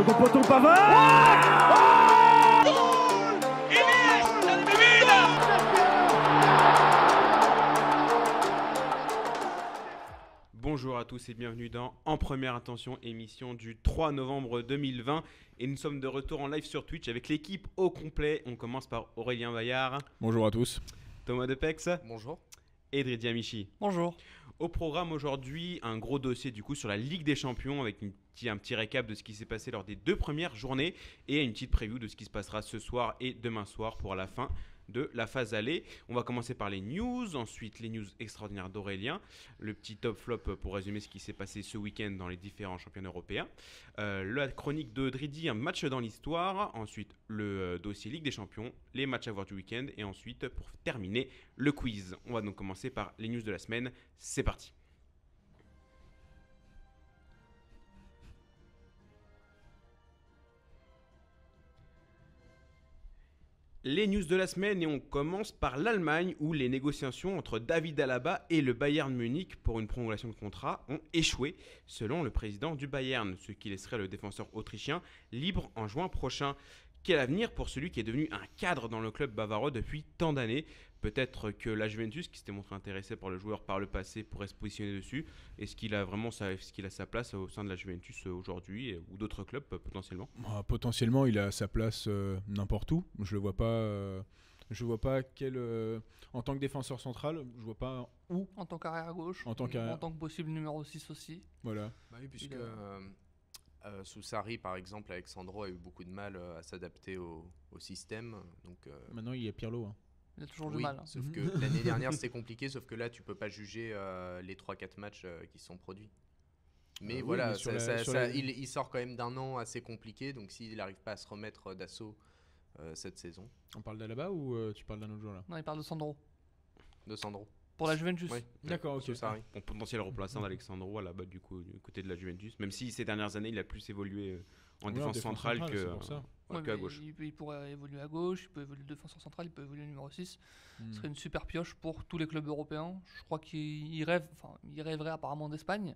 second poteau, Pavard. Bonjour à tous et bienvenue dans En Première Intention, émission du 3 novembre 2020. Et nous sommes de retour en live sur Twitch avec l'équipe au complet. On commence par Aurélien Vaillard. Bonjour à tous. Thomas Depex. Bonjour. Et Dridi Amici. Bonjour. Au programme aujourd'hui, un gros dossier du coup sur la Ligue des Champions avec un petit récap de ce qui s'est passé lors des 2 premières journées et une petite preview de ce qui se passera ce soir et demain soir pour la fin de la phase aller. On va commencer par les news, ensuite les news extraordinaires d'Aurélien, le petit top flop pour résumer ce qui s'est passé ce week-end dans les différents championnats européens, la chronique de Dridi, un match dans l'histoire, ensuite le dossier Ligue des Champions, les matchs à voir du week-end et ensuite pour terminer le quiz. On va donc commencer par les news de la semaine, c'est parti. Les news de la semaine et on commence par l'Allemagne où les négociations entre David Alaba et le Bayern Munich pour une prolongation de contrat ont échoué selon le président du Bayern, ce qui laisserait le défenseur autrichien libre en juin prochain. Quel avenir pour celui qui est devenu un cadre dans le club bavarois depuis tant d'années ? Peut-être que la Juventus, qui s'était montré intéressé par le joueur par le passé, pourrait se positionner dessus. Est-ce qu'il a vraiment sa place au sein de la Juventus aujourd'hui ou d'autres clubs potentiellement ? Potentiellement, il a sa place n'importe où. Je le vois pas. Je vois pas en tant que défenseur central, je vois pas où. En tant qu'arrière gauche. En tant que possible numéro 6 aussi. Voilà. Bah oui, puisque sous Sarri, par exemple, Alexandro a eu beaucoup de mal à s'adapter au système. Donc, maintenant, il y a Pirlo. Hein. Il a toujours du mal. Sauf que l'année dernière, c'était compliqué. Sauf que là, tu peux pas juger les 3-4 matchs qui sont produits. Mais voilà, il sort quand même d'un an assez compliqué. Donc, s'il n'arrive pas à se remettre d'assaut cette saison. On parle d'Alaba ou tu parles d'un autre joueur là ? Non, il parle de Sandro. De Sandro. Pour la Juventus. Oui. D'accord, ok. Bon, potentiel remplaçant d'Alexandro Alaba du côté de la Juventus. Même si ces dernières années, il a plus évolué en défense centrale qu'à gauche. Il pourrait évoluer à gauche, il peut évoluer défenseur central, il peut évoluer numéro 6. Ce serait une super pioche pour tous les clubs européens. Je crois qu'il rêverait apparemment d'Espagne.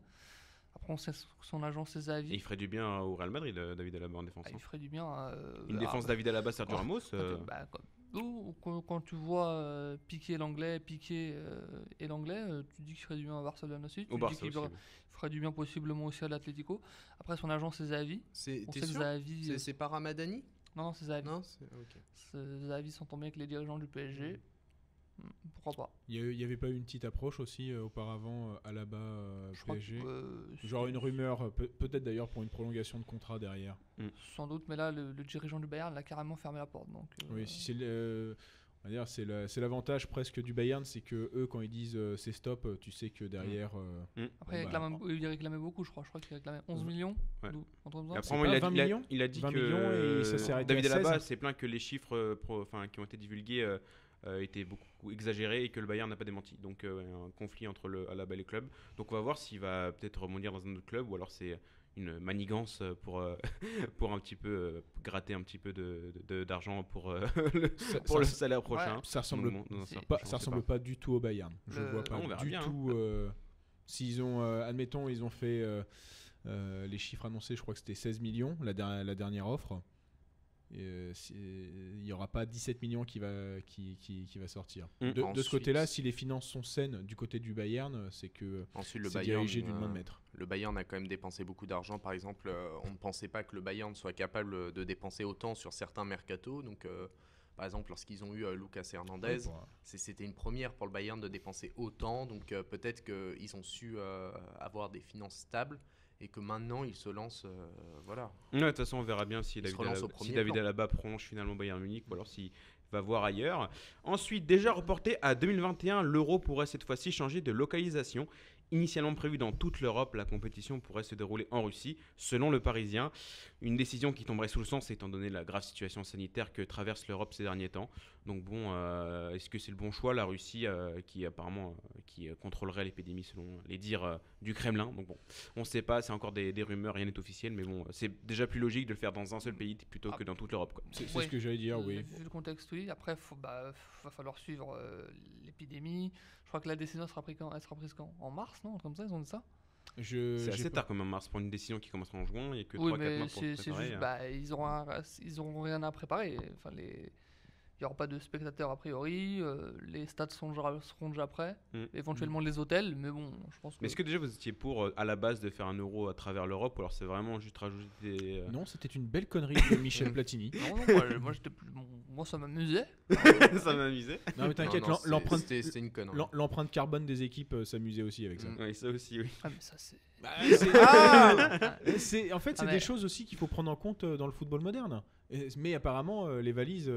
Après, on sait son agent ses avis. Et il ferait du bien au Real Madrid, David Alaba en défense. Il ferait du bien. Une défense David Alaba, Sergio Ramos. Quand tu vois Piqué l'anglais, et l'anglais, tu dis qu'il ferait du bien à Barcelone aussi. Tu dis qu'il ferait du bien possiblement aussi à l'Atlético. Après, son agent ses avis. T'es sûr ? C'est pas Ramadani ? Non, c'est Zahavi. Non, Zahavi s'entend bien avec les dirigeants du PSG. Pourquoi pas ? Il y avait pas eu une petite approche aussi auparavant Alaba PSG. Genre une rumeur, peut-être d'ailleurs pour une prolongation de contrat derrière. Sans doute, mais là le dirigeant du Bayern l'a carrément fermé la porte. Donc, oui, si on va dire, c'est l'avantage presque du Bayern, c'est que eux quand ils disent c'est stop, tu sais que derrière. Après il réclamait beaucoup, je crois qu'il réclamait 11 millions. Ouais. Après, il a dit 20 que millions et ça s'est arrêté David à 16. Alaba s'est plaint que les chiffres qui ont été divulgués étaient beaucoup exagérés et que le Bayern n'a pas démenti. Donc un conflit entre Alaba et les clubs. Donc on va voir s'il va peut-être rebondir dans un autre club ou alors c'est une manigance pour un petit peu gratter un petit peu d'argent pour le salaire prochain. Ouais. Ça ressemble pas du tout au Bayern. Je vois pas du tout. S'ils ont, admettons, ils ont fait les chiffres annoncés, je crois que c'était 16 millions la dernière offre. Il n'y aura pas 17 millions qui va sortir. De ce côté-là, si les finances sont saines du côté du Bayern, c'est que ensuite, c'est dirigé d'une main de maître. Le Bayern a quand même dépensé beaucoup d'argent. Par exemple, on ne pensait pas que le Bayern soit capable de dépenser autant sur certains mercatos. Donc, par exemple, lorsqu'ils ont eu Lucas Hernandez, c'était une première pour le Bayern de dépenser autant. Donc, peut-être qu'ils ont su avoir des finances stables. Et que maintenant, il se lance, voilà. De toute façon, on verra bien si David Alaba prolonge finalement Bayern Munich ou alors s'il va voir ailleurs. Ensuite, déjà reporté à 2021, l'Euro pourrait cette fois-ci changer de localisation. Initialement prévue dans toute l'Europe, la compétition pourrait se dérouler en Russie, selon le Parisien. Une décision qui tomberait sous le sens étant donné la grave situation sanitaire que traverse l'Europe ces derniers temps. Donc bon, est-ce que c'est le bon choix, la Russie qui apparemment contrôlerait l'épidémie selon les dires du Kremlin. Donc bon, on ne sait pas, c'est encore des rumeurs, rien n'est officiel, mais bon, c'est déjà plus logique de le faire dans un seul pays plutôt que dans toute l'Europe, quoi. C'est ce que j'allais dire, oui. Vu le contexte, oui. Après, va falloir suivre l'épidémie. Je crois que la décision sera prise quand ? En mars, non ? Comme ça, ils ont dit ça ? C'est assez tard quand même, mars, pour une décision qui commencera en juin. Il n'y a que 3-4 mois pour se préparer. Juste, ils auront rien à préparer. Enfin, il n'y aura pas de spectateurs a priori, les stades seront déjà prêts, éventuellement les hôtels, mais bon, je pense que... Mais est-ce que déjà vous étiez pour, à la base, de faire un euro à travers l'Europe, ou alors c'est vraiment juste rajouter des... Non, c'était une belle connerie de Michel Platini. Non, moi ça m'amusait. Ça m'amusait. Non mais t'inquiète, c'était une connerie. L'empreinte carbone des équipes s'amusait aussi avec ça. Oui, ça aussi, oui. Ah mais ça c'est... En fait, c'est des choses aussi qu'il faut prendre en compte dans le football moderne. Mais apparemment, les valises,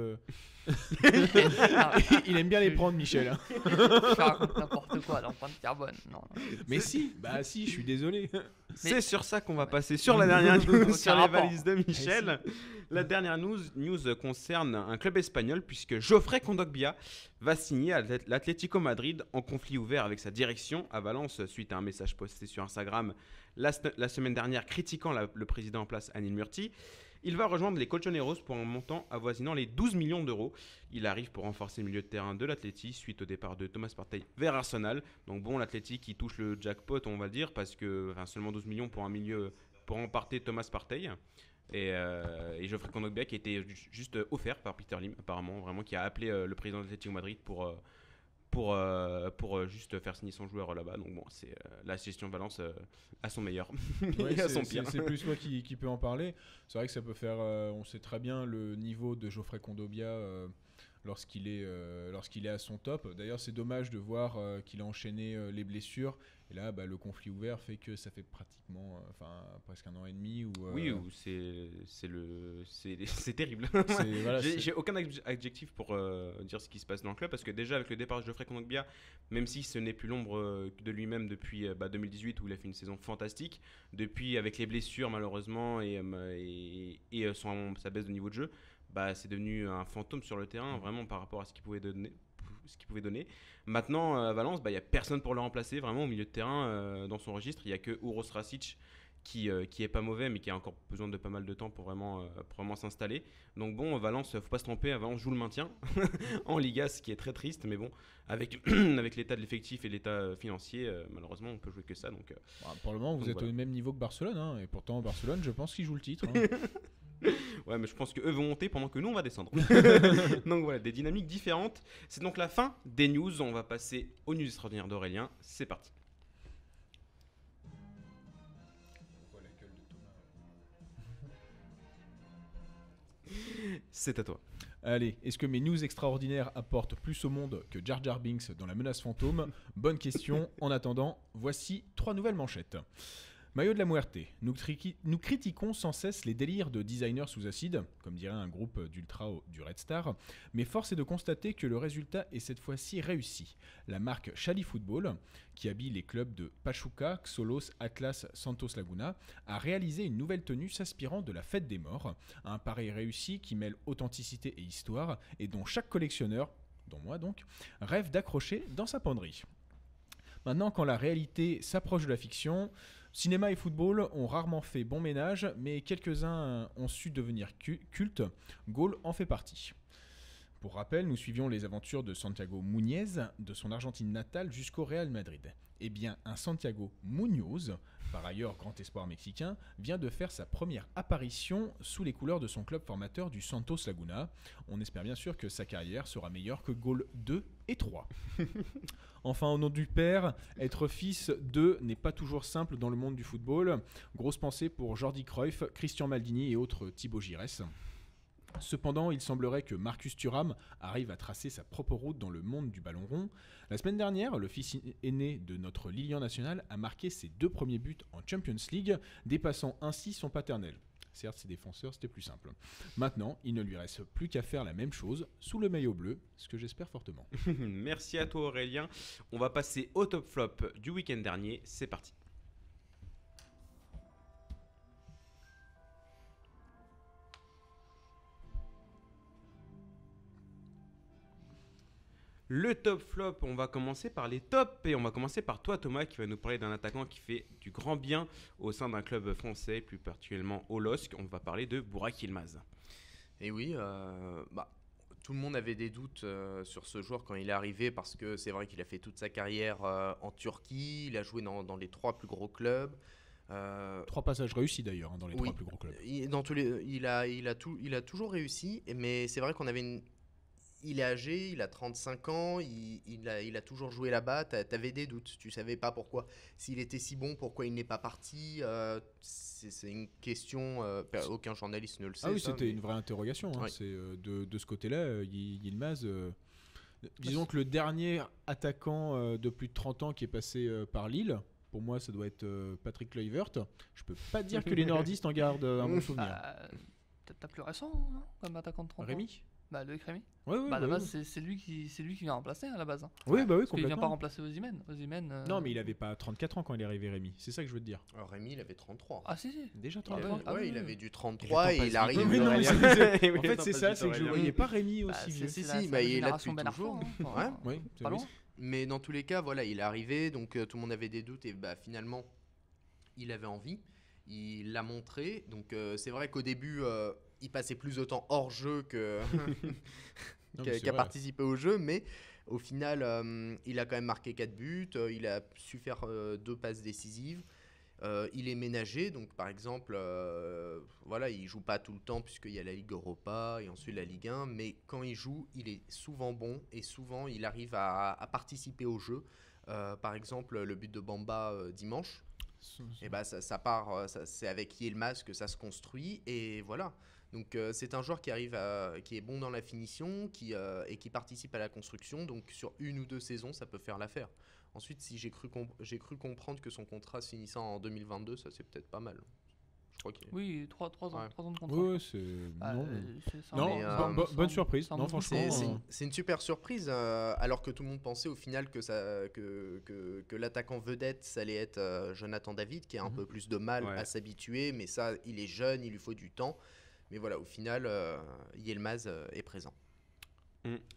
il aime bien les prendre, Michel. Je raconte n'importe quoi, l'empreinte carbone. Non. Mais si, je suis désolé. C'est sur ça qu'on va passer sur la dernière news sur les valises de Michel. La dernière news concerne un club espagnol, puisque Geoffrey Kondogbia va signer à l'Atlético Madrid en conflit ouvert avec sa direction à Valence suite à un message posté sur Instagram la semaine dernière critiquant le président en place, Anil Murti. Il va rejoindre les Colchoneros pour un montant avoisinant les 12 millions d'euros. Il arrive pour renforcer le milieu de terrain de l'Atleti suite au départ de Thomas Partey vers Arsenal. Donc bon, l'Atleti qui touche le jackpot, on va le dire, parce que seulement 12 millions pour un milieu pour emporter Thomas Partey. Et Geoffrey Kondogbia qui a été juste offert par Peter Lim, apparemment, vraiment, qui a appelé le président de l'Atlético Madrid pour juste faire signer son joueur là-bas. Donc bon, c'est la gestion de Valence à son meilleur et à son pire. C'est plus moi qui peut en parler. C'est vrai que ça peut faire... on sait très bien le niveau de Geoffrey Kondogbia lorsqu'il est à son top. D'ailleurs, c'est dommage de voir qu'il a enchaîné les blessures. Et là, le conflit ouvert fait que ça fait pratiquement presque 1 an et demi. Oui, c'est terrible. Voilà, j'ai aucun adjectif pour dire ce qui se passe dans le club, parce que déjà avec le départ de Geoffrey Kondogbia, même si ce n'est plus l'ombre de lui-même depuis 2018 où il a fait une saison fantastique, depuis avec les blessures malheureusement et sa baisse de niveau de jeu, c'est devenu un fantôme sur le terrain vraiment par rapport à ce qu'il pouvait donner. Maintenant, à Valence, il n'y a personne pour le remplacer vraiment au milieu de terrain dans son registre. Il n'y a que Uros Rasic qui est pas mauvais, mais qui a encore besoin de pas mal de temps pour vraiment s'installer. Donc bon, Valence, faut pas se tromper, Valence joue le maintien en Liga, ce qui est très triste, mais bon, avec l'état de l'effectif et l'état financier, malheureusement, on peut jouer que ça. Donc, pour le moment, vous êtes au même niveau que Barcelone, hein, et pourtant Barcelone, je pense qu'il joue le titre. Hein. Ouais, mais je pense qu'eux vont monter pendant que nous on va descendre. Donc voilà, des dynamiques différentes. C'est donc la fin des news. On va passer aux news extraordinaires d'Aurélien. C'est parti. C'est à toi. Allez, est-ce que mes news extraordinaires apportent plus au monde que Jar Jar Binks dans La Menace Fantôme? Bonne question. En attendant, voici 3 nouvelles manchettes. Maillot de la Muerte. Nous critiquons sans cesse les délires de designers sous acide, comme dirait un groupe d'ultra du Red Star, mais force est de constater que le résultat est cette fois-ci réussi. La marque Xali Football, qui habille les clubs de Pachuca, Xolos, Atlas, Santos Laguna, a réalisé une nouvelle tenue s'inspirant de la fête des morts, un pari réussi qui mêle authenticité et histoire, et dont chaque collectionneur, dont moi donc, rêve d'accrocher dans sa penderie. Maintenant, quand la réalité s'approche de la fiction, cinéma et football ont rarement fait bon ménage, mais quelques-uns ont su devenir cultes. Gaulle en fait partie. Pour rappel, nous suivions les aventures de Santiago Muñez, de son Argentine natale jusqu'au Real Madrid. Eh bien, un Santiago Muñoz, par ailleurs grand espoir mexicain, vient de faire sa première apparition sous les couleurs de son club formateur du Santos Laguna. On espère bien sûr que sa carrière sera meilleure que Gaulle 2 et 3. Enfin, au nom du père, être fils de n'est pas toujours simple dans le monde du football. Grosse pensée pour Jordi Cruyff, Christian Maldini et autres Thibaut Giresse. Cependant, il semblerait que Marcus Thuram arrive à tracer sa propre route dans le monde du ballon rond. La semaine dernière, le fils aîné de notre Lilian national a marqué ses 2 premiers buts en Champions League, dépassant ainsi son paternel. Certes, ses défenseurs, c'était plus simple. Maintenant, il ne lui reste plus qu'à faire la même chose sous le maillot bleu, ce que j'espère fortement. Merci à toi Aurélien. On va passer au top flop du week-end dernier. C'est parti. Le top flop, on va commencer par les tops et on va commencer par toi Thomas qui va nous parler d'un attaquant qui fait du grand bien au sein d'un club français, plus particulièrement au LOSC. On va parler de Burak Yilmaz. Et oui, tout le monde avait des doutes sur ce joueur quand il est arrivé parce que c'est vrai qu'il a fait toute sa carrière en Turquie, il a joué dans les 3 plus gros clubs. 3 passages réussis d'ailleurs dans les 3 plus gros clubs. Il a toujours réussi, mais c'est vrai qu'on avait il est âgé, il a 35 ans, il a toujours joué là-bas, t'avais des doutes, tu savais pas pourquoi. S'il était si bon, pourquoi il n'est pas parti c'est une question, aucun journaliste ne le sait. Ah oui, c'était une vraie interrogation. Hein. Ouais. C'est, de ce côté-là, Yilmaz... disons que le dernier attaquant de plus de 30 ans qui est passé par Lille, pour moi, ça doit être Patrick Kluivert. Je peux pas dire que les nordistes en gardent un bon souvenir. T'as plus récent, non, comme attaquant de 30 ans. Rémi ? Loïc Rémy. Oui, à la base, c'est lui qui vient remplacer à la base. Hein. Oui, bah oui, Parce qu'il vient complètement. pas remplacer Osimhen. Non, mais il avait pas 34 ans quand il est arrivé, Rémi. C'est ça que je veux te dire. Alors, Rémi, il avait 33. Ah si. Déjà Ouais, 33. il avait du 33 et il arrive. Oui, non, mais en fait, c'est ça, c'est que je Aurélien. voyais pas Rémi aussi vieux. Si, la il est là génération depuis Ben Arfa, toujours. hein. Ouais. Oui, Pas loin. Mais dans tous les cas, voilà, il est arrivé, donc tout le monde avait des doutes et finalement, il avait envie. Il l'a montré. Donc c'est vrai qu'au début, il passait plus de temps hors jeu qu'à participer au jeu, mais au final, il a quand même marqué 4 buts, il a su faire 2 passes décisives. Il est ménagé, donc par exemple, voilà, il joue pas tout le temps puisqu'il y a la Ligue Europa et ensuite la Ligue 1, mais quand il joue, il est souvent bon et souvent il arrive à participer au jeu. Par exemple, le but de Bamba dimanche, et ça part, c'est avec Yilmaz que ça se construit et voilà. Donc c'est un joueur qui est bon dans la finition, et qui participe à la construction. Donc sur 1 ou 2 saisons, ça peut faire l'affaire. Ensuite, si j'ai cru comprendre que son contrat se finissant en 2022, ça c'est peut-être pas mal. Je crois qu'il... Oui, 3 ans, Ouais. 3 ans de contrat. Oui, c'est... bonne surprise. Non, franchement... C'est une super surprise, alors que tout le monde pensait au final que l'attaquant vedette, ça allait être Jonathan David, qui a un peu plus de mal à s'habituer, mais ça, il est jeune, il lui faut du temps. Mais voilà, au final, Yilmaz est présent.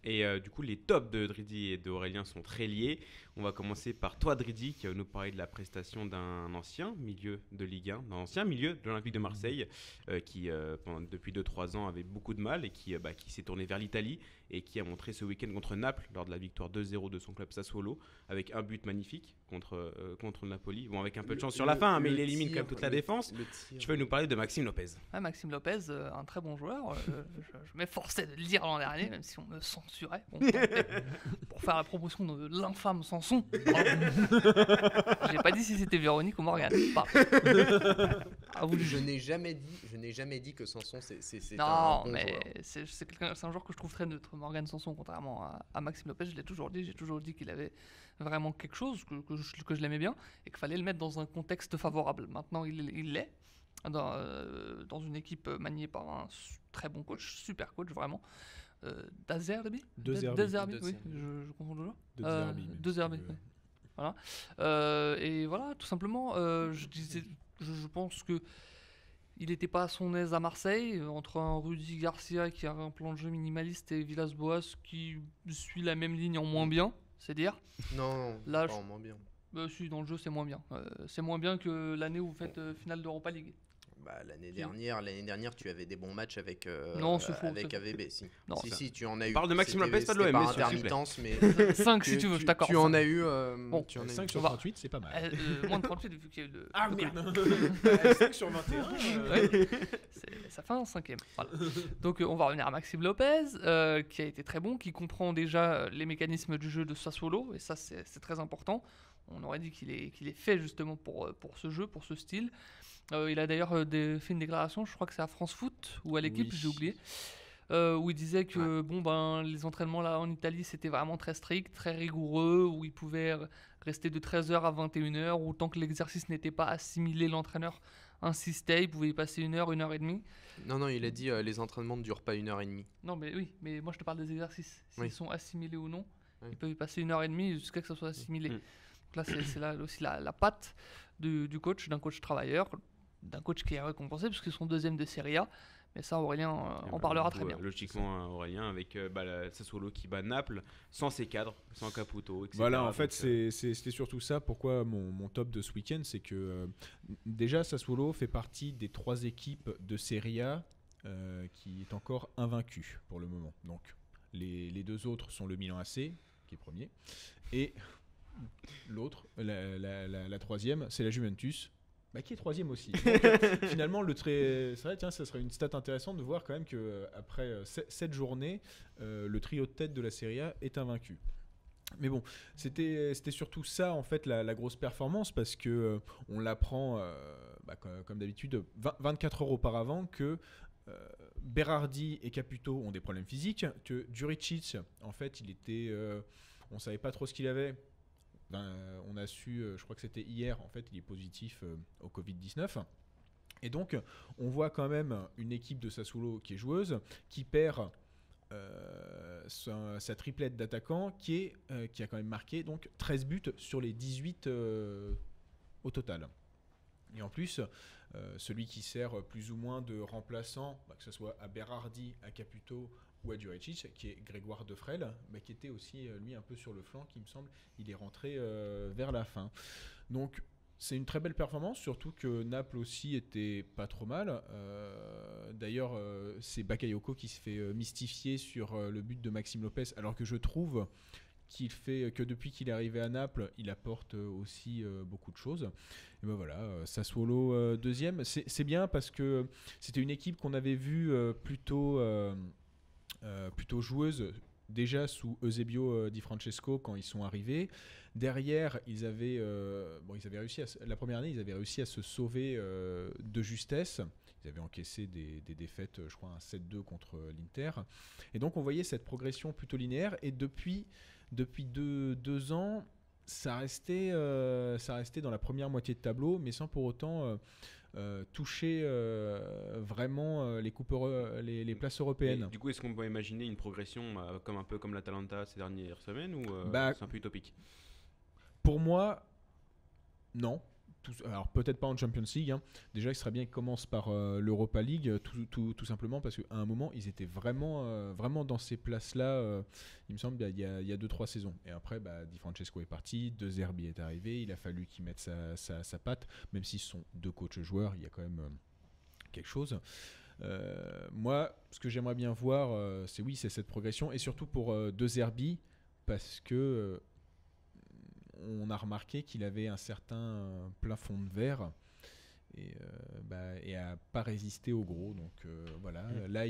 Et du coup, les tops de Dridi et d'Aurélien sont très liés. On va commencer par toi, Dridi, qui va nous parler de la prestation d'un ancien milieu de Ligue 1, d'un ancien milieu de l'Olympique de Marseille, qui depuis 2-3 ans avait beaucoup de mal et qui s'est tourné vers l'Italie et qui a montré ce week-end contre Naples lors de la victoire 2-0 de son club Sassuolo, avec un but magnifique contre le Napoli. Bon, avec un peu de chance sur la fin, mais il élimine quand même toute la défense. Tu peux nous parler de Maxime Lopez. Ouais, Maxime Lopez, un très bon joueur. Je m'efforçais de le dire l'an dernier, même si on me censurait. Bon, pour faire la promotion de l'infâme Sanson. J'ai pas dit si c'était Véronique ou Morgane. Je n'ai jamais dit que Sanson c'est non, un bon mais joueur. c'est un joueur que je trouve très neutre, Morgane Sanson, contrairement à Maxime Lopez. Je l'ai toujours dit, j'ai toujours dit qu'il avait vraiment quelque chose, que je l'aimais bien, et qu'il fallait le mettre dans un contexte favorable. Maintenant, il l'est, dans une équipe maniée par un très bon coach, super coach, vraiment. De Zerbi, oui, je confonds toujours. De Zerbi, oui. Voilà. Et voilà, tout simplement, je pense que il n'était pas à son aise à Marseille, entre un Rudy Garcia qui a un plan de jeu minimaliste et Villas-Boas qui suit la même ligne en moins bien, c'est dire. Non, là, pas en moins bien. Si, dans le jeu, c'est moins bien. C'est moins bien que l'année où vous faites finale d'Europa League. L'année dernière, tu avais des bons matchs avec AVB. Si. Non, si, tu en as eu. On parle de Maxime Lopez, pas de l'OM. Pas intermittence, mais 5 si tu veux, je t'accorde. Tu en as eu. Bon, 5 sur 38, c'est pas mal. Moins de 38 vu qu'il y a eu le. Ah merde. 5 sur 21. Ça fait un 5e. Voilà. Donc on va revenir à Maxime Lopez, qui a été très bon, qui comprend déjà les mécanismes du jeu de Sassuolo, et ça c'est très important. On aurait dit qu'il est fait justement pour ce jeu, pour ce style. Il a d'ailleurs fait une déclaration, je crois que c'est à France Foot ou à l'équipe, j'ai oublié, où il disait que les entraînements là en Italie c'était vraiment très strict, très rigoureux, où il pouvait rester de 13h à 21h, où tant que l'exercice n'était pas assimilé, l'entraîneur insistait, il pouvait y passer 1 heure, 1h30. Non, il a dit les entraînements ne durent pas 1h30. Non, mais oui, mais moi je te parle des exercices. S'ils sont assimilés ou non, ils peuvent y passer 1h30 jusqu'à que ça soit assimilé. Donc là, c'est là aussi la patte du coach, d'un coach travailleur, d'un coach qui est récompensé parce qu'ils sont 2e de Serie A. Mais ça, Aurélien en parlera très bien. Logiquement, Aurélien, avec Sassuolo qui bat Naples, sans ses cadres, sans Caputo, etc. Voilà, en fait, c'était surtout ça. Pourquoi mon top de ce week-end, c'est que déjà, Sassuolo fait partie des 3 équipes de Serie A qui est encore invaincue pour le moment. Donc, Les deux autres sont le Milan AC, qui est premier, et l'autre, la troisième, c'est la Juventus, qui est troisième aussi. Donc, finalement, c'est vrai, tiens, ça serait une stat intéressante de voir quand même qu'après 7 journées, le trio de tête de la Serie A est invaincu. Mais bon, c'était surtout ça en fait la grosse performance, parce que on l'apprend comme d'habitude 24 heures auparavant que Berardi et Caputo ont des problèmes physiques, que Juricic en fait on savait pas trop ce qu'il avait. On a su, je crois que c'était hier, en fait il est positif au Covid-19. Et donc on voit quand même une équipe de Sassuolo qui est joueuse, qui perd sa triplette d'attaquants, qui a quand même marqué donc 13 buts sur les 18 au total. Et en plus, celui qui sert plus ou moins de remplaçant, que ce soit à Berardi, à Caputo ou à Juricic, qui est Grégoire Defrel, qui était aussi lui un peu sur le flanc, qui me semble, il est rentré vers la fin. Donc c'est une très belle performance, surtout que Naples aussi était pas trop mal. D'ailleurs, c'est Bakayoko qui se fait mystifier sur le but de Maxime Lopez, alors que je trouve qu'il fait que depuis qu'il est arrivé à Naples, il apporte aussi beaucoup de choses. Et ben voilà, Sassuolo deuxième, c'est bien parce que c'était une équipe qu'on avait vue plutôt joueuse déjà sous Eusebio Di Francesco quand ils sont arrivés. Derrière, ils avaient réussi la première année, ils avaient réussi à se sauver de justesse. Ils avaient encaissé des défaites, je crois un 7-2 contre l'Inter. Et donc on voyait cette progression plutôt linéaire. Et depuis 2 ans, ça restait dans la première moitié de tableau, mais sans pour autant toucher vraiment les places européennes. Et du coup, est-ce qu'on peut imaginer une progression un peu comme l'Atalanta ces dernières semaines, ou c'est un peu utopique? Pour moi, non. Alors peut-être pas en Champions League. Déjà, il serait bien qu'ils commencent par l'Europa League, tout simplement parce qu'à un moment, ils étaient vraiment dans ces places-là. Il me semble il y a 2-3 saisons. Et après, Di Francesco est parti, De Zerbi est arrivé. Il a fallu qu'il mette sa patte, même si ce sont 2 coachs joueurs, il y a quand même quelque chose. Moi, ce que j'aimerais bien voir, c'est cette progression, et surtout pour De Zerbi, parce que on a remarqué qu'il avait un certain plafond de verre et a pas résisté au gros. Donc voilà, là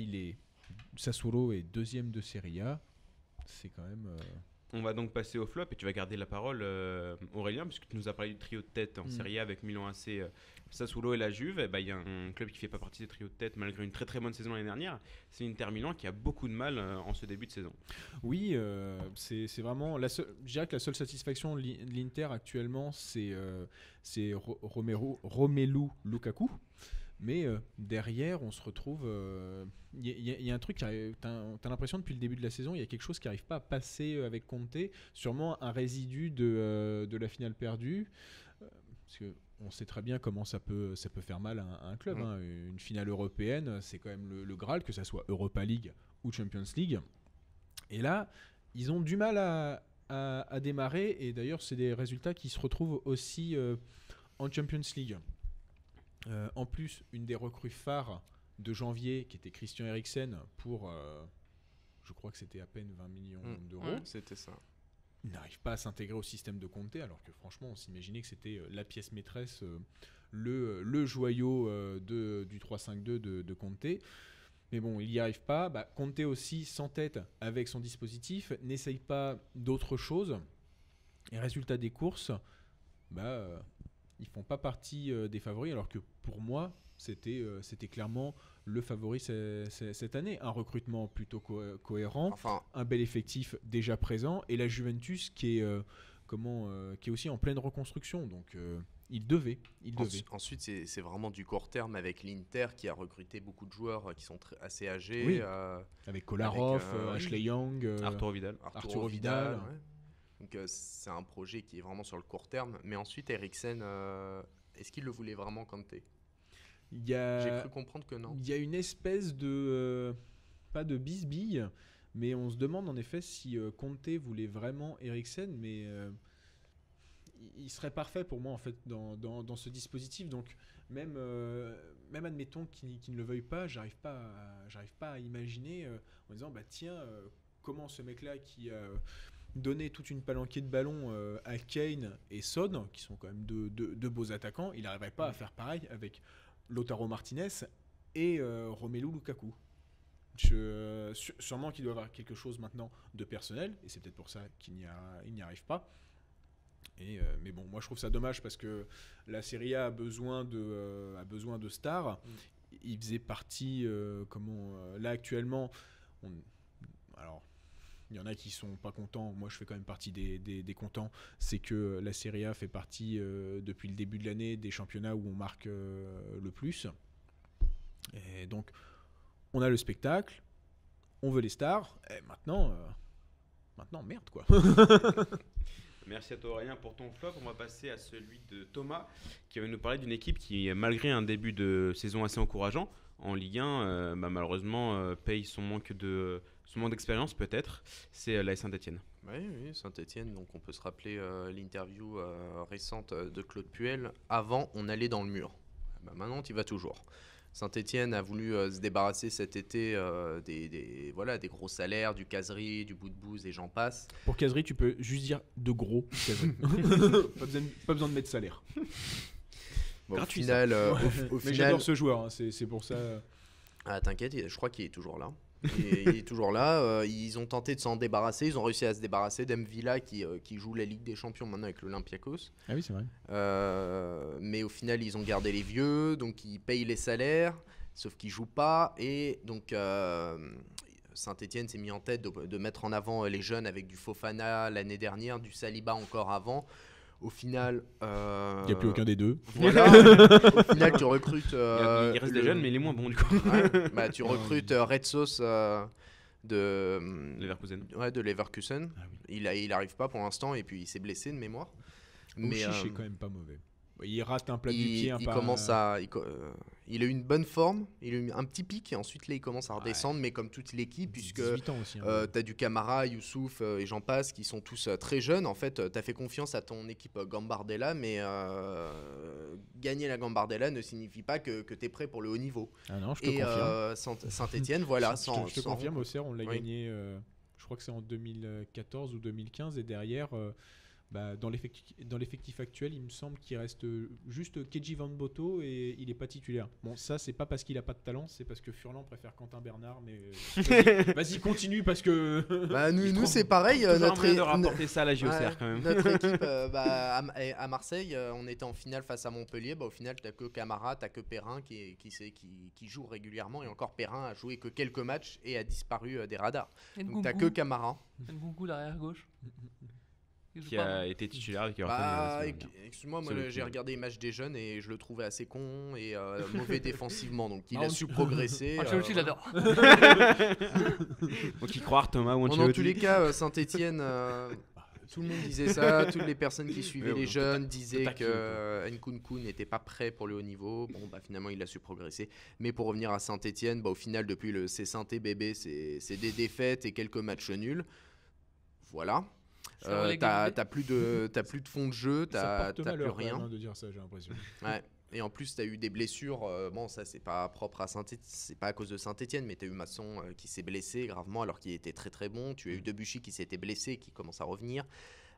Sassuolo est deuxième de Serie A. C'est quand même. On va donc passer au flop, et tu vas garder la parole, Aurélien, puisque tu nous as parlé du trio de tête en Serie A avec Milan AC, Sassuolo et la Juve. Il y a un club qui ne fait pas partie des trios de tête malgré une très très bonne saison l'année dernière. C'est l'Inter Milan qui a beaucoup de mal en ce début de saison. Oui, c'est vraiment je dirais que la seule satisfaction de l'Inter actuellement, c'est Romelu Lukaku. Mais derrière, on se retrouve. Il y a un truc, t'as l'impression depuis le début de la saison, il y a quelque chose qui n'arrive pas à passer avec Conte. Sûrement un résidu de la finale perdue. Parce qu'on sait très bien comment ça peut faire mal à un club. Une finale européenne, c'est quand même le Graal, que ça soit Europa League ou Champions League. Et là, ils ont du mal à démarrer. Et d'ailleurs, c'est des résultats qui se retrouvent aussi en Champions League. En plus, une des recrues phares de janvier, qui était Christian Eriksen, pour, je crois que c'était à peine 20 millions d'euros. Ouais, c'était ça. Il n'arrive pas à s'intégrer au système de Conte, alors que franchement, on s'imaginait que c'était la pièce maîtresse, le joyau du 3-5-2 de Conte. Mais bon, il n'y arrive pas. Conte aussi s'entête avec son dispositif, n'essaye pas d'autre chose. Et résultat des courses, ils font pas partie des favoris, alors que pour moi, c'était clairement le favori cette année. Un recrutement plutôt cohérent, un bel effectif déjà présent, et la Juventus qui est aussi en pleine reconstruction. Donc il devait. Ensuite, c'est vraiment du court terme avec l'Inter qui a recruté beaucoup de joueurs qui sont assez âgés. Oui. Avec Kolarov, Ashley Young, Arturo Vidal. Ouais. Donc c'est un projet qui est vraiment sur le court terme. Mais ensuite, Eriksen, est-ce qu'il le voulait vraiment, Conte ? J'ai cru comprendre que non. Il y a une espèce de pas de bisbille, mais on se demande en effet si Conte voulait vraiment Eriksen, mais il serait parfait pour moi en fait dans ce dispositif. Donc même admettons qu'il ne le veuille pas, j'arrive pas à imaginer en disant tiens, comment ce mec-là qui a donné toute une palanquée de ballons à Kane et Son, qui sont quand même deux beaux attaquants, il n'arriverait pas à faire pareil avec Lautaro Martinez et Romelu Lukaku. Sûrement qu'il doit avoir quelque chose maintenant de personnel, et c'est peut-être pour ça qu'il n'y arrive pas. Mais bon, moi je trouve ça dommage parce que la Serie A a besoin de stars. Il faisait partie, là actuellement, alors il y en a qui sont pas contents. Moi je fais quand même partie des contents. C'est que la Serie A fait partie depuis le début de l'année des championnats où on marque le plus. Et donc on a le spectacle, on veut les stars. Et maintenant merde quoi. Merci à toi Aurélien pour ton flop. On va passer à celui de Thomas qui va nous parler d'une équipe qui, malgré un début de saison assez encourageant en Ligue 1, malheureusement paye son manque d'expérience peut-être. C'est l'AS Saint-Etienne. Oui, Saint-Etienne. Donc on peut se rappeler l'interview récente de Claude Puel. Avant, on allait dans le mur. Maintenant, tu y vas toujours. Saint-Etienne a voulu se débarrasser cet été des gros salaires, du Casery, du Boudbouz et j'en passe. Pour Casery, tu peux juste dire de gros Casery. pas besoin de mettre salaire. Bon, gratuit, au final, mais j'adore ce joueur, hein, c'est pour ça. Ah, t'inquiète, je crois qu'il est toujours là. Il est toujours là. Ils ont tenté de s'en débarrasser. Ils ont réussi à se débarrasser d'Mvila qui joue la Ligue des Champions maintenant avec l'Olympiakos. Ah oui, c'est vrai. Mais au final, ils ont gardé les vieux, donc ils payent les salaires, sauf qu'ils jouent pas. Et donc Saint-Etienne s'est mis en tête de mettre en avant les jeunes avec du Fofana l'année dernière, du Saliba encore avant. Au final, il n'y a plus aucun des deux. Voilà. Au final, tu recrutes. Il reste des jeunes, mais il est moins bon du coup. Ouais, tu recrutes Red Sauce de Leverkusen. Ouais, de Leverkusen. Ah, oui. Il arrive pas pour l'instant et puis il s'est blessé de mémoire. Mais c'est quand même pas mauvais. Il rate un plat du pied. Il a eu une bonne forme, il a eu un petit pic et ensuite là il commence à redescendre, mais comme toute l'équipe, puisque tu as du Camara, Youssouf et j'en passe qui sont tous très jeunes. En fait, tu as fait confiance à ton équipe Gambardella, mais gagner la Gambardella ne signifie pas que tu es prêt pour le haut niveau. Ah non, je te confirme. Saint-Etienne, voilà. Je te confirme, Auxerre, on l'a gagné, je crois que c'est en 2014 ou 2015, et derrière. Dans l'effectif actuel, il me semble qu'il reste juste Keji Van Boto et il n'est pas titulaire. Bon, ça, c'est pas parce qu'il n'a pas de talent, c'est parce que Furlan préfère Quentin Bernard. Mais vas-y, continue parce que. Nous c'est pareil. De rapporter ça à la JOCR quand même. Notre équipe à Marseille, on était en finale face à Montpellier. Au final, t'as que Camara, t'as que Perrin qui joue régulièrement, et encore Perrin a joué que quelques matchs et a disparu des radars. Donc t'as que Camara. Nkunku l'arrière gauche. Qui a été titulaire. Excuse-moi, j'ai regardé les matchs des jeunes et je le trouvais assez con et mauvais défensivement, donc il a su progresser. Ancelotti l'adore. Donc y croire Thomas ou Dans tous les cas, Saint-Etienne, tout le monde disait ça, toutes les personnes qui suivaient les jeunes disaient que Nkunku n'était pas prêt pour le haut niveau. Bon, finalement il a su progresser. Mais pour revenir à Saint-Etienne, au final depuis le Saint-Etienne bébé, c'est des défaites et quelques matchs nuls. Voilà. T'as plus de fond de jeu, t'as plus rien. De dire ça, j'ai l'impression. Ouais. Et en plus, t'as eu des blessures. Ça c'est pas propre à Saint-Etienne, c'est pas à cause de Saint-Etienne, mais t'as eu Masson qui s'est blessé gravement alors qu'il était très très bon. Tu as eu Debuchy qui s'était blessé, qui commence à revenir.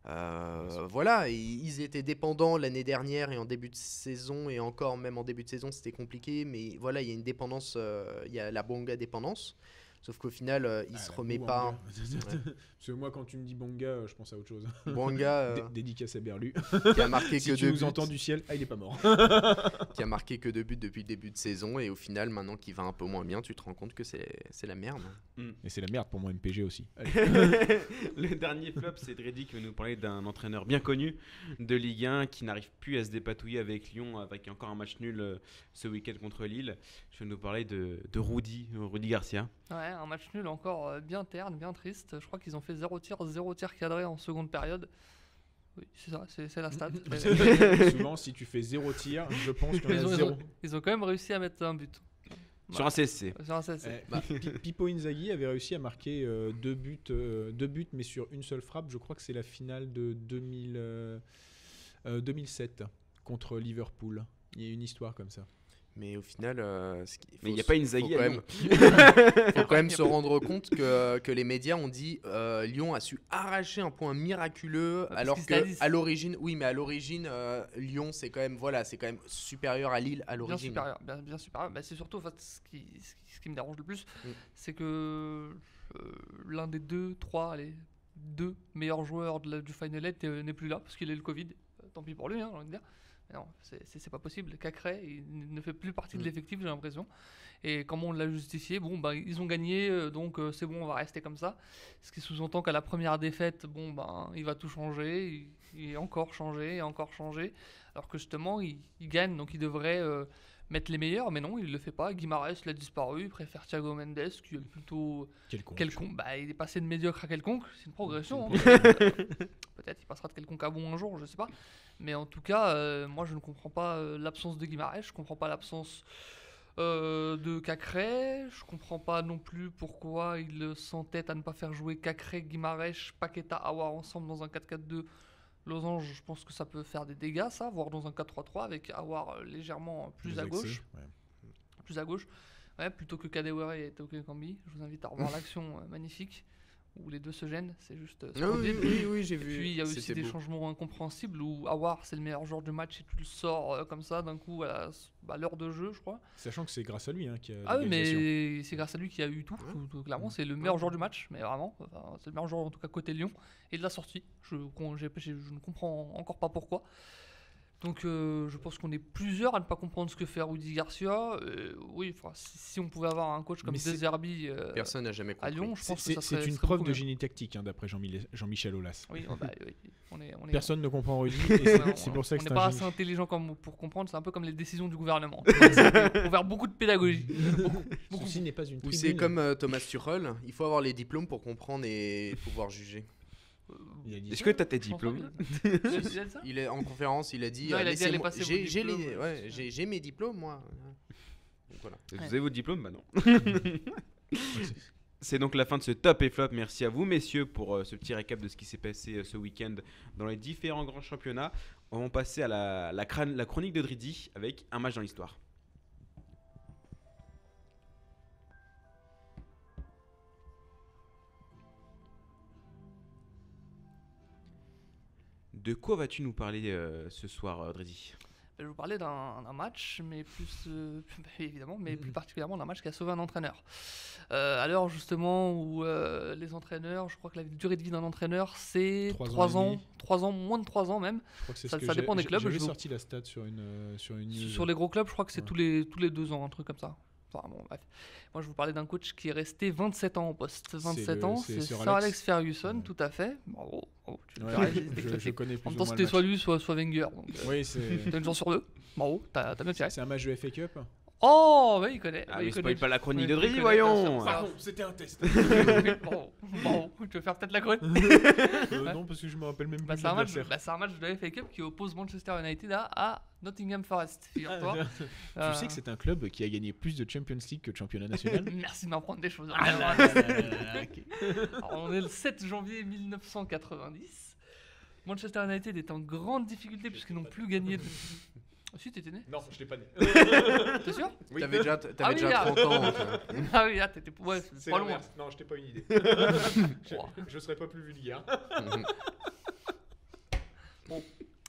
Voilà, ils étaient dépendants l'année dernière et en début de saison, et encore même en début de saison, c'était compliqué. Mais voilà, il y a une dépendance, il y a la Bonga dépendance. Sauf qu'au final, il se remet pas. Parce que moi, quand tu me dis Bonga, je pense à autre chose. Bonga, dédicace à Berlu, qui a marqué si que tu 2 nous buts. entends du ciel, il est pas mort. Qui a marqué que 2 buts depuis le début de saison, et au final, maintenant qu'il va un peu moins bien, tu te rends compte que c'est la merde. Et c'est la merde pour moi, MPG aussi. Le dernier flop, c'est Dredi qui va nous parler d'un entraîneur bien connu de Ligue 1 qui n'arrive plus à se dépatouiller avec Lyon, avec encore un match nul ce week-end contre Lille. Je vais nous parler de Rudy Garcia. Ouais, un match nul encore bien terne, bien triste. Je crois qu'ils ont fait 0 tir cadré en seconde période. Oui, c'est ça, c'est la stat. Souvent, si tu fais 0 tir, je pense qu'il y en a 0. Ils ont quand même réussi à mettre un but. Sur un CSC. Pippo Inzaghi avait réussi à marquer 2 buts, mais sur une seule frappe. Je crois que c'est la finale de 2007 contre Liverpool. Il y a une histoire comme ça. Mais au final, mais il n'y a pas Inzaghi à Lyon. Faut quand même se rendre compte que les médias ont dit Lyon a su arracher un point miraculeux, alors que à l'origine, Lyon c'est quand même supérieur à Lille à l'origine. Bien supérieur. Bah, c'est surtout en fait, ce qui me dérange le plus, c'est que l'un des deux meilleurs joueurs du Final 8 n'est plus là parce qu'il a eu le Covid. Tant pis pour lui, j'ai envie de dire. Mais non, c'est pas possible. Cacré, il ne fait plus partie de l'effectif, j'ai l'impression. Et comment on l'a justifié, ils ont gagné, donc c'est bon, on va rester comme ça. Ce qui sous-entend qu'à la première défaite, il va tout changer, et encore changer, alors que justement, il gagne, donc il devrait mettre les meilleurs, mais non, il le fait pas. Guimarães l'a disparu, il préfère Thiago Mendes, qui est plutôt quelconque. Il est passé de médiocre à quelconque, c'est une progression. Peut-être il passera de quelconque à bon un jour, je sais pas. Mais en tout cas, moi je ne comprends pas l'absence de Guimarães, je comprends pas l'absence de Cacré, je comprends pas non plus pourquoi il s'entête à ne pas faire jouer Cacré, Guimarães, Paqueta, Aouar ensemble dans un 4-4-2. Losange, je pense que ça peut faire des dégâts, ça, voire dans un 4-3-3 avec Aouar légèrement plus à gauche. Plus à gauche, plutôt que Kadewere et Toke Kambi. Je vous invite à revoir l'action magnifique où les deux se gênent, c'est juste oui, j'ai vu. Et puis il y a aussi des changements incompréhensibles où Aouar c'est le meilleur joueur du match et tu le sors comme ça d'un coup à l'heure de jeu, je crois. Sachant que c'est grâce à lui qu'il y a mais c'est grâce à lui qu'il y a eu tout. Clairement, c'est le meilleur joueur du match, mais vraiment, c'est le meilleur joueur en tout cas côté Lyon et de la sortie. Je ne comprends encore pas pourquoi. Donc je pense qu'on est plusieurs à ne pas comprendre ce que fait Rudy Garcia. Si on pouvait avoir un coach comme De Zerbi personne n'a jamais compris. à Lyon, je pense que ça serait une preuve de génie tactique d'après Jean-Michel Aulas. Oui, Personne ne comprend Rudy, c'est pour ça que on n'est pas assez intelligent pour comprendre. C'est un peu comme les décisions du gouvernement. Il faut faire beaucoup de pédagogie. Beaucoup. Ceci n'est pas une tribune. C'est comme Thomas Tuchel, il faut avoir les diplômes pour comprendre et pouvoir juger. Est-ce que tu as tes diplômes? Il est en conférence, il a dit j'ai mes diplômes moi. Donc, voilà. Vous avez vos diplômes? Bah non. C'est donc la fin de ce top et flop. Merci à vous messieurs pour ce petit récap de ce qui s'est passé ce week-end dans les différents grands championnats. On va passer à la chronique de Dridi avec un match dans l'histoire. De quoi vas-tu nous parler ce soir, Dridi? Je vais vous parler d'un match, mais plus particulièrement d'un match qui a sauvé un entraîneur. À l'heure justement où les entraîneurs, je crois que la durée de vie d'un entraîneur c'est 3 ans, moins de 3 ans même. Ça dépend des clubs. J'avais sorti la stat sur une sur les gros clubs, je crois que c'est tous les 2 ans, un truc comme ça. Enfin, bon, bref. Moi, je vous parlais d'un coach qui est resté 27 ans en poste. 27 ans, c'est Sir Alex Ferguson, tout à fait. Bravo. Je connais plus. En même temps, c'était soit lui, soit Wenger. Donc, oui, c'est. T'as une chance sur 2. Bravo, t'as bien tiré. C'est un match de FA Cup. Oh, oui, il connaît. Il spoil pas la chronique de Dridi, voyons. Pardon, c'était un test. Bon, tu veux faire peut-être la chronique non, parce que je me rappelle même plus. C'est un match de la FA Cup qui oppose Manchester United à Nottingham Forest. Figure-toi. Tu sais que c'est un club qui a gagné plus de Champions League que de championnat national. Merci de m'apprendre des choses. Alors, on est le 7 janvier 1990. Manchester United est en grande difficulté puisqu'ils n'ont plus gagné de... Si, t'étais né? Non, je l'ai pas né. T'es sûr? Oui. T'avais déjà 30 ans. Ah oui, t'étais pas loin. Non, je t'ai pas une idée. Je serais pas plus vulgaire. Bon,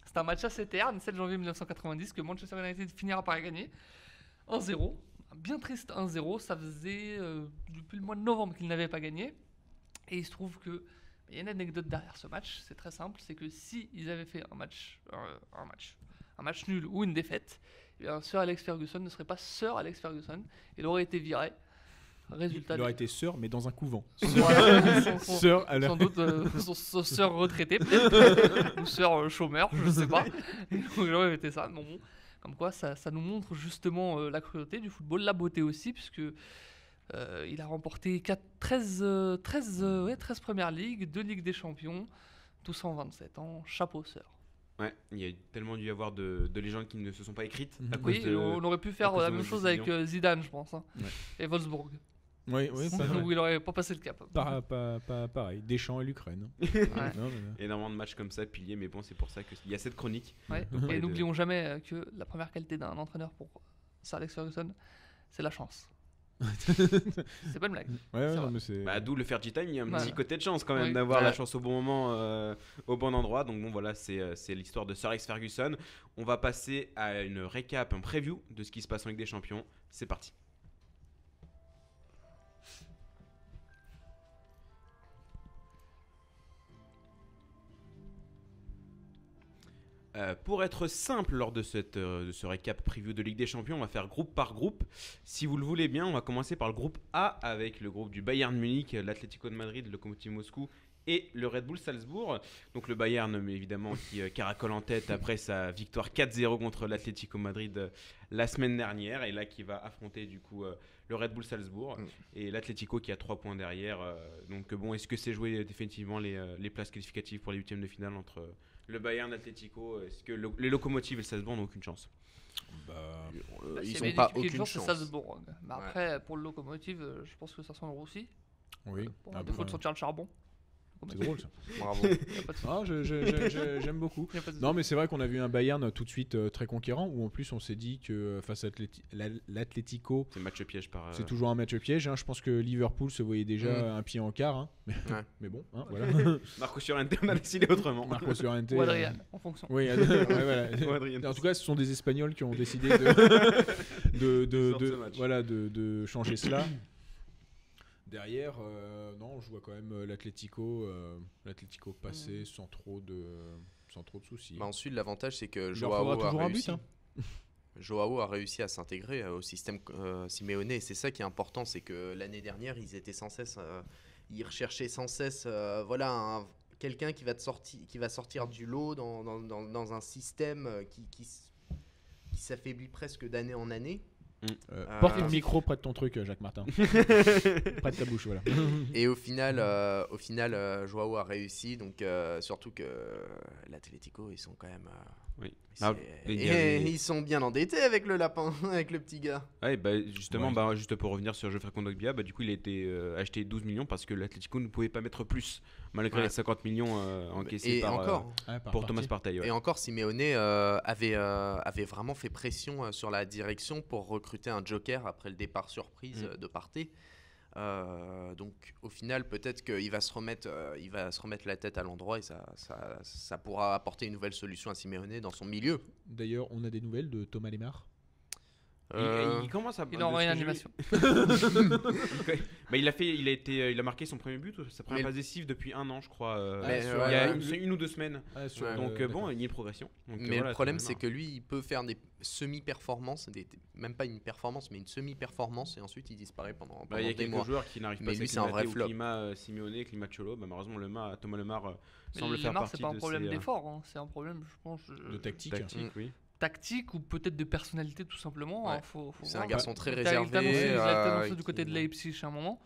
c'est un match assez terne, 7 janvier 1990, que Manchester United finira par gagner 1-0. Bien triste 1-0, ça faisait depuis le mois de novembre qu'ils n'avaient pas gagné. Et il se trouve que il y a une anecdote derrière ce match, c'est très simple, c'est que si ils avaient fait un match nul ou une défaite, eh bien, Sir Alex Ferguson ne serait pas Sir Alex Ferguson, il aurait été viré. Résultat, il aurait été sœur, mais dans un couvent. Sœur, sans doute son sœur retraitée, peut-être, ou sœur chômeur, je sais pas. Il aurait été ça. Bon, comme quoi, ça nous montre justement la cruauté du football, la beauté aussi, puisque il a remporté 13 premières ligues, 2 Ligues des Champions, tout ça en 27 ans. Chapeau, sœur. Ouais, il y a tellement dû y avoir de légendes qui ne se sont pas écrites. On aurait pu faire la même chose avec Zidane, je pense, et Wolfsburg. Oui, où il aurait pas passé le cap. Pareil, Deschamps et l'Ukraine. Énormément de matchs comme ça piliers, mais bon, c'est pour ça qu'il y a cette chronique. Ouais. Et n'oublions jamais que la première qualité d'un entraîneur pour Sir Alex Ferguson, c'est la chance. C'est pas une blague. Ouais, non, mais c'est... D'où le Fergie Time, il y a un Ouais. petit côté de chance quand même Oui. d'avoir la chance au bon moment, au bon endroit. Donc bon voilà, c'est l'histoire de Sir Alex Ferguson. On va passer à une récap, un preview de ce qui se passe en Ligue des Champions. C'est parti. Pour être simple lors de ce récap preview de Ligue des Champions, on va faire groupe par groupe. Si vous le voulez bien, on va commencer par le groupe A avec le groupe du Bayern Munich, l'Atlético de Madrid, le Lokomotiv Moscou et le Red Bull Salzbourg. Donc le Bayern évidemment qui caracole en tête après sa victoire 4-0 contre l'Atlético Madrid la semaine dernière et là qui va affronter du coup le Red Bull Salzbourg et l'Atlético qui a 3 points derrière. Donc bon, est-ce que c'est joué définitivement les places qualificatives pour les huitièmes de finale entre le Bayern, l'Atlético? Est-ce que les Lokomotiv et le Salzbourg n'ont aucune chance? Ils n'ont pas aucune C'est chance. Salzbourg. Mais après, pour le Lokomotiv, je pense que ça sent le roussi. Oui. Pour défaut de sortir le charbon. C'est drôle ça. Bravo. Ah, j'aime beaucoup. Non, mais c'est vrai qu'on a vu un Bayern tout de suite très conquérant, où en plus on s'est dit que face à l'Atlético, c'est match piège c'est toujours un match piège. Hein. Je pense que Liverpool se voyait déjà un pied en quart. Hein. Mais bon, hein, voilà. Marco Llorente, on a décidé autrement. Marco Llorente. Ou Adrian, en fonction. Oui, voilà. En tout cas, ce sont des Espagnols qui ont décidé de changer cela. Derrière, non, je vois quand même l'Atlético passer sans trop de soucis. Ensuite, l'avantage, c'est que Joao a réussi à s'intégrer au système Simeone. Et c'est ça qui est important, c'est que l'année dernière, ils recherchaient sans cesse quelqu'un qui va sortir du lot dans un système qui s'affaiblit presque d'année en année. Porte le micro près de ton truc, Jacques Martin. Près de ta bouche, voilà. Et au final, Joao a réussi, donc surtout que l'Atlético, ils sont quand même. Oui. Ils sont bien endettés avec le lapin, avec le petit gars. Ouais, justement, juste pour revenir sur Geoffrey Kondogbia, du coup, il a été acheté 12 millions parce que l'Atlético ne pouvait pas mettre plus, malgré les 50 millions encaissés pour Thomas Partey. Ouais. Et encore, Simeone avait vraiment fait pression sur la direction pour recruter un joker après le départ surprise de Partey. Donc au final peut-être qu'il va se remettre la tête à l'endroit et ça pourra apporter une nouvelle solution à Simeone dans son milieu. D'ailleurs, on a des nouvelles de Thomas Lemar. Il commence à. Il est en réanimation. Il a marqué son premier but, sa première passe décisive depuis 1 an, je crois. Il y a une ou 2 semaines. Donc il y a une progression. Mais le problème, c'est que lui, il peut faire des semi-performances, même pas une performance, mais une semi-performance, et ensuite il disparaît pendant des mois. Il y a quelques joueurs qui n'arrivent pas à s'acclimater au climat Simeone, climat Cholo. Malheureusement, Thomas Lemar semble faire partie de c'est pas un problème d'effort, c'est un problème, je pense, de tactique. Oui. Tactique ou peut-être de personnalité tout simplement. Ouais. C'est un garçon très réservé. Il a annoncé du côté de Leipzig à un moment.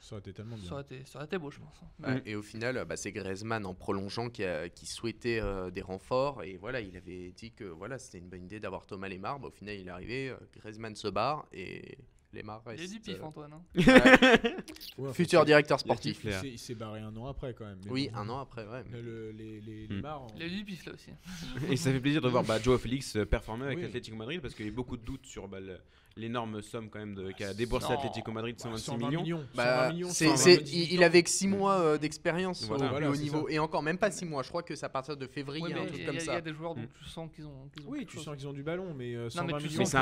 Ça aurait été tellement bien. Ça aurait été beau, je pense. Ouais. Et au final, c'est Griezmann en prolongeant qui souhaitait des renforts. Et voilà, il avait dit que c'était une bonne idée d'avoir Thomas Lemar. Au final, il est arrivé, Griezmann se barre et Lemar reste. Il est du pif, Antoine. Futur directeur sportif. Il s'est barré 1 an après quand même. Oui, 1 an après, ouais. Lemar. Il est du pif là aussi. Et ça fait plaisir de voir Joao Félix performer avec l'Atlético Madrid parce qu'il y a eu beaucoup de doutes sur l'énorme somme quand même qu'a déboursé l'Atlético Madrid, 126 millions. Il avait que 6 mois d'expérience au haut niveau. Ça. Et encore, même pas 6 mois. Je crois que c'est à partir de février, un truc comme ça. Il y a des joueurs dont tu sens qu'ils ont. Oui, tu sens qu'ils ont du ballon, mais 120 millions. Mais c'est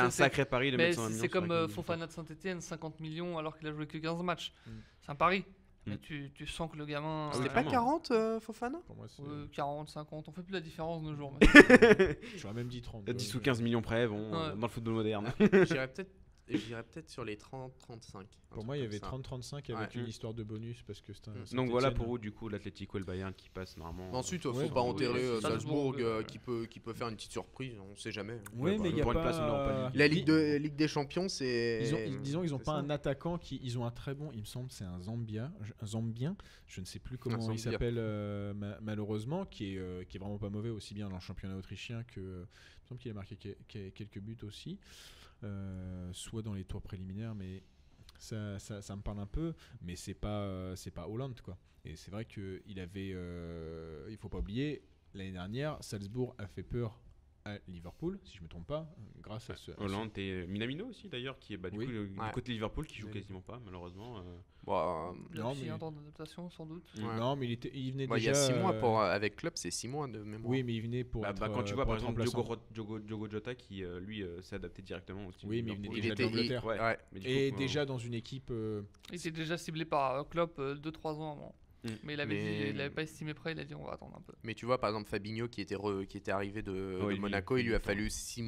un sacré pari de mettre 120 millions. C'est comme Fofana de Saint-Etienne, 50 millions alors qu'il a joué que 15 matchs. C'est un pari. Mais tu sens que le gamin. C'était pas 40 Fofana? Pour moi, 40, 50, on fait plus la différence de nos jours. J'aurais même dit 30. 10 ou 15 millions près, dans le football moderne. J'irais peut-être sur les 30-35. Pour moi, il y avait 30-35 avec une histoire de bonus parce que c'était un. Donc voilà pour vous, du coup, l'Atlético et le Bayern qui passent normalement. Ensuite, il ne faut pas enterrer Salzbourg qui peut faire une petite surprise, on ne sait jamais. Oui, mais il y a pas. La Ligue des Champions, c'est. Disons, ils n'ont pas un attaquant ils ont un très bon, il me semble, c'est un Zambien, je ne sais plus comment il s'appelle malheureusement, qui est vraiment pas mauvais aussi bien dans le championnat autrichien que. Il me semble qu'il a marqué quelques buts aussi. Soit dans les tours préliminaires, mais ça me parle un peu, mais c'est pas Hollande quoi. Et c'est vrai que il faut pas oublier, l'année dernière Salzbourg a fait peur à Liverpool, si je me trompe pas, grâce à ce. Hollande et Minamino aussi d'ailleurs, qui est du coup du côté Liverpool, qui joue quasiment pas malheureusement. Non, mais temps d'adaptation sans doute. Non, mais il venait déjà. Il y a 6 mois avec Klopp, c'est 6 mois de mémoire. Oui, mais il venait pour. Quand tu vois par exemple Diogo Jota qui lui s'est adapté directement aussi. Oui, mais il venait déjà d'Angleterre. Et déjà dans une équipe. Il était déjà ciblé par Klopp 2-3 ans avant. Mais il avait pas estimé prêt, il a dit on va attendre un peu. Mais tu vois, par exemple, Fabinho qui était arrivé de Monaco, il lui a fallu 6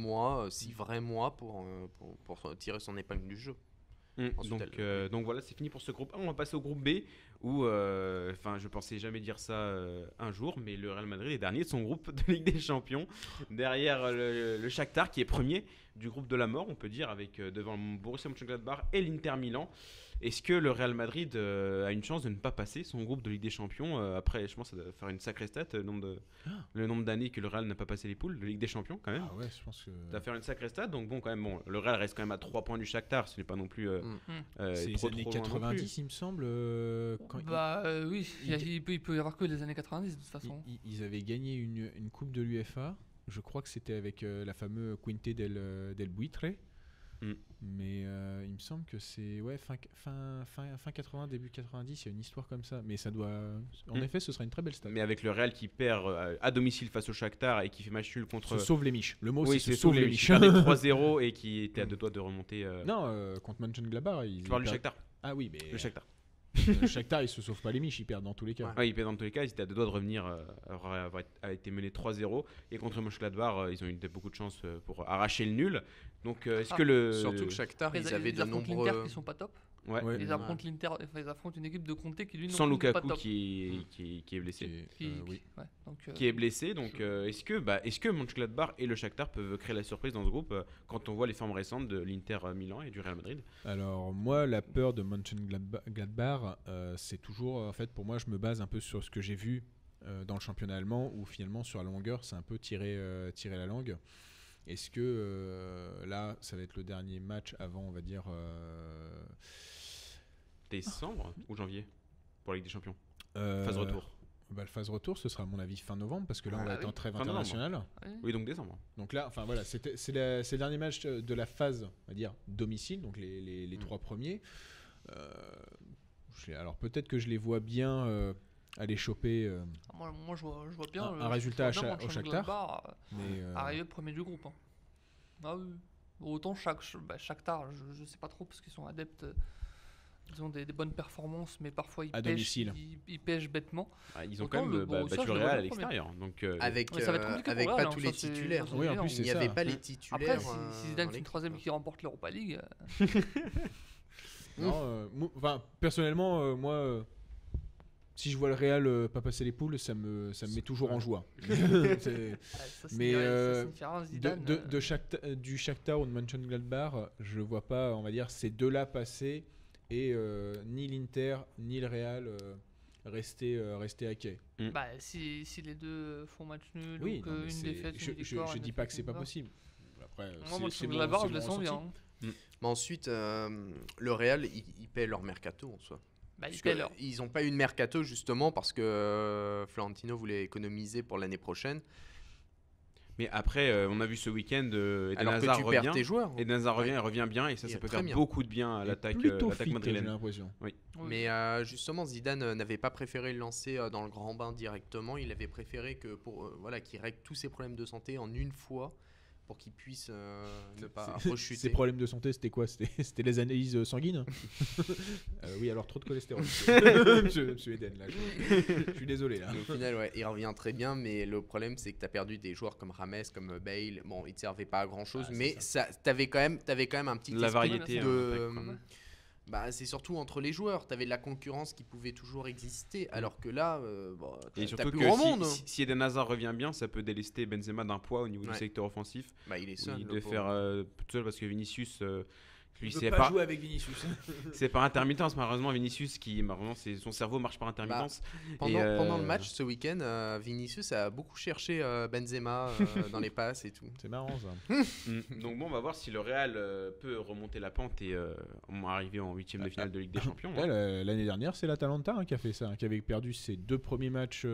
vrais mois pour tirer son épingle du jeu. Donc voilà, c'est fini pour ce groupe A. On va passer au groupe B où, je pensais jamais dire ça un jour, mais le Real Madrid est dernier de son groupe de Ligue des Champions, derrière le Shakhtar qui est premier du groupe de la mort, on peut dire, avec devant le Borussia Mönchengladbach et l'Inter Milan. Est-ce que le Real Madrid a une chance de ne pas passer son groupe de Ligue des Champions après, je pense que ça doit faire une sacrée stat, le nombre d'années que le Real n'a pas passé les poules de Ligue des Champions quand même. Ah ouais, je pense que... Ça va faire une sacrée stat, donc le Real reste quand même à 3 points du Shakhtar, ce n'est pas non plus c'est les années 90 il me semble. Oui, il peut y avoir que les années 90 de toute façon. Ils avaient gagné une coupe de l'UEFA, je crois que c'était avec la fameuse Quinte del Buitre. Mais il me semble que c'est fin 80, début 90, il y a une histoire comme ça. Mais ça doit. En effet, ce sera une très belle stat. Mais avec le Real qui perd à domicile face au Shakhtar et qui fait match nul contre. Se sauve les miches. Le mot c'est se sauve les miches. Avec 3-0 et qui était à 2 doigts de remonter. Non, contre Mönchengladbach. Tu parles du Shakhtar. Ah oui, mais. Le Shakhtar. Le Shakhtar, il se sauve pas les miches, ils perdent dans tous les cas. Ouais, ils perdent dans tous les cas, ils étaient à 2 doigts de revenir, avoir été menés 3-0. Et contre Mönchengladbach, ils ont eu beaucoup de chance pour arracher le nul. Donc, est-ce que le. Surtout que Shakhtar, ils avaient de nombreux. L'Inter qui sont pas top. Ouais. Ils affrontent l'Inter, ils affrontent une équipe de Conte qui lui sans non Lukaku pas top. qui est blessé. Qui est blessé. Donc, est-ce que Mönchengladbach et le Shakhtar peuvent créer la surprise dans ce groupe quand on voit les formes récentes de l'Inter Milan et du Real Madrid? Alors moi, la peur de Mönchengladbach, c'est toujours, en fait, pour moi, je me base un peu sur ce que j'ai vu dans le championnat allemand, où finalement sur la longueur, c'est un peu tirer la langue. Est-ce que là, ça va être le dernier match avant, on va dire. Décembre ou janvier pour la Ligue des Champions, phase retour. Le phase retour, ce sera à mon avis fin novembre, parce que là on va être en trêve internationale. Oui, donc décembre. Donc là, c'est le dernier match de la phase, on va dire, domicile, donc les 3 premiers. Alors peut-être que je les vois bien aller choper moi je vois bien un résultat au Shakhtar. Arriver premier du groupe. Ah oui. Autant Shakhtar, je sais pas trop parce qu'ils sont adeptes. Ils ont des bonnes performances, mais parfois ils pêchent bêtement. Ils ont quand même battu le Real à l'extérieur. Donc, avec ça va être compliqué avec pour pas Real, tous les titulaires. Oui, en plus, il n'y avait pas les titulaires. Après, si Zidane fait une 3ème qui remporte l'Europa League. Personnellement, moi, si je vois le Real pas passer les poules, ça me met toujours en joie. Mais du Shakhtar ou de Mönchengladbach, je vois pas, on va dire, ces deux-là passer et ni l'Inter ni le Real rester à quai. Si les deux font match nul, oui, donc une défaite, une victoire. Je dis pas que c'est pas possible. Après, moi, c'est la barre, je le sens bien. Mais ensuite, le Real, ils paient leur mercato en soi. Ils n'ont pas eu de mercato justement parce que Florentino voulait économiser pour l'année prochaine. Mais après, on a vu ce week-end, Eden alors Hazard que tu revient. perds tes joueurs. Eden Hazard revient, il revient bien et ça peut faire beaucoup de bien à l'attaque madrilène. J'ai l'impression. Oui. Mais justement, Zidane n'avait pas préféré le lancer dans le grand bain directement. Il avait préféré qu'il règle tous ses problèmes de santé en une fois. Pour qu'il puisse ne pas rechuter. Ces problèmes de santé, c'était quoi? C'était les analyses sanguines. Oui, alors trop de cholestérol. Monsieur Eden, là. Je suis désolé. Là. Au final, il revient très bien, mais le problème, c'est que tu as perdu des joueurs comme Rames, comme Bale. Bon, ils ne servaient pas à grand-chose, mais tu avais quand même un petit la variété de... c'est surtout entre les joueurs. Tu avais de la concurrence qui pouvait toujours exister, alors que là, et surtout plus que grand monde. Si Eden Hazard revient bien, ça peut délester Benzema d'un poids au niveau du secteur offensif. Il est seul. Il devait faire tout seul parce que Vinicius... lui, c'est pas jouer avec Vinicius. C'est par intermittence, malheureusement. Vinicius, son cerveau marche par intermittence. Pendant le match ce week-end, Vinicius a beaucoup cherché Benzema dans les passes et tout. C'est marrant ça. Donc on va voir si le Real peut remonter la pente et arriver en 8e de finale de Ligue des Champions. L'année dernière, c'est l'Atalanta qui a fait ça, qui avait perdu ses 2 premiers matchs,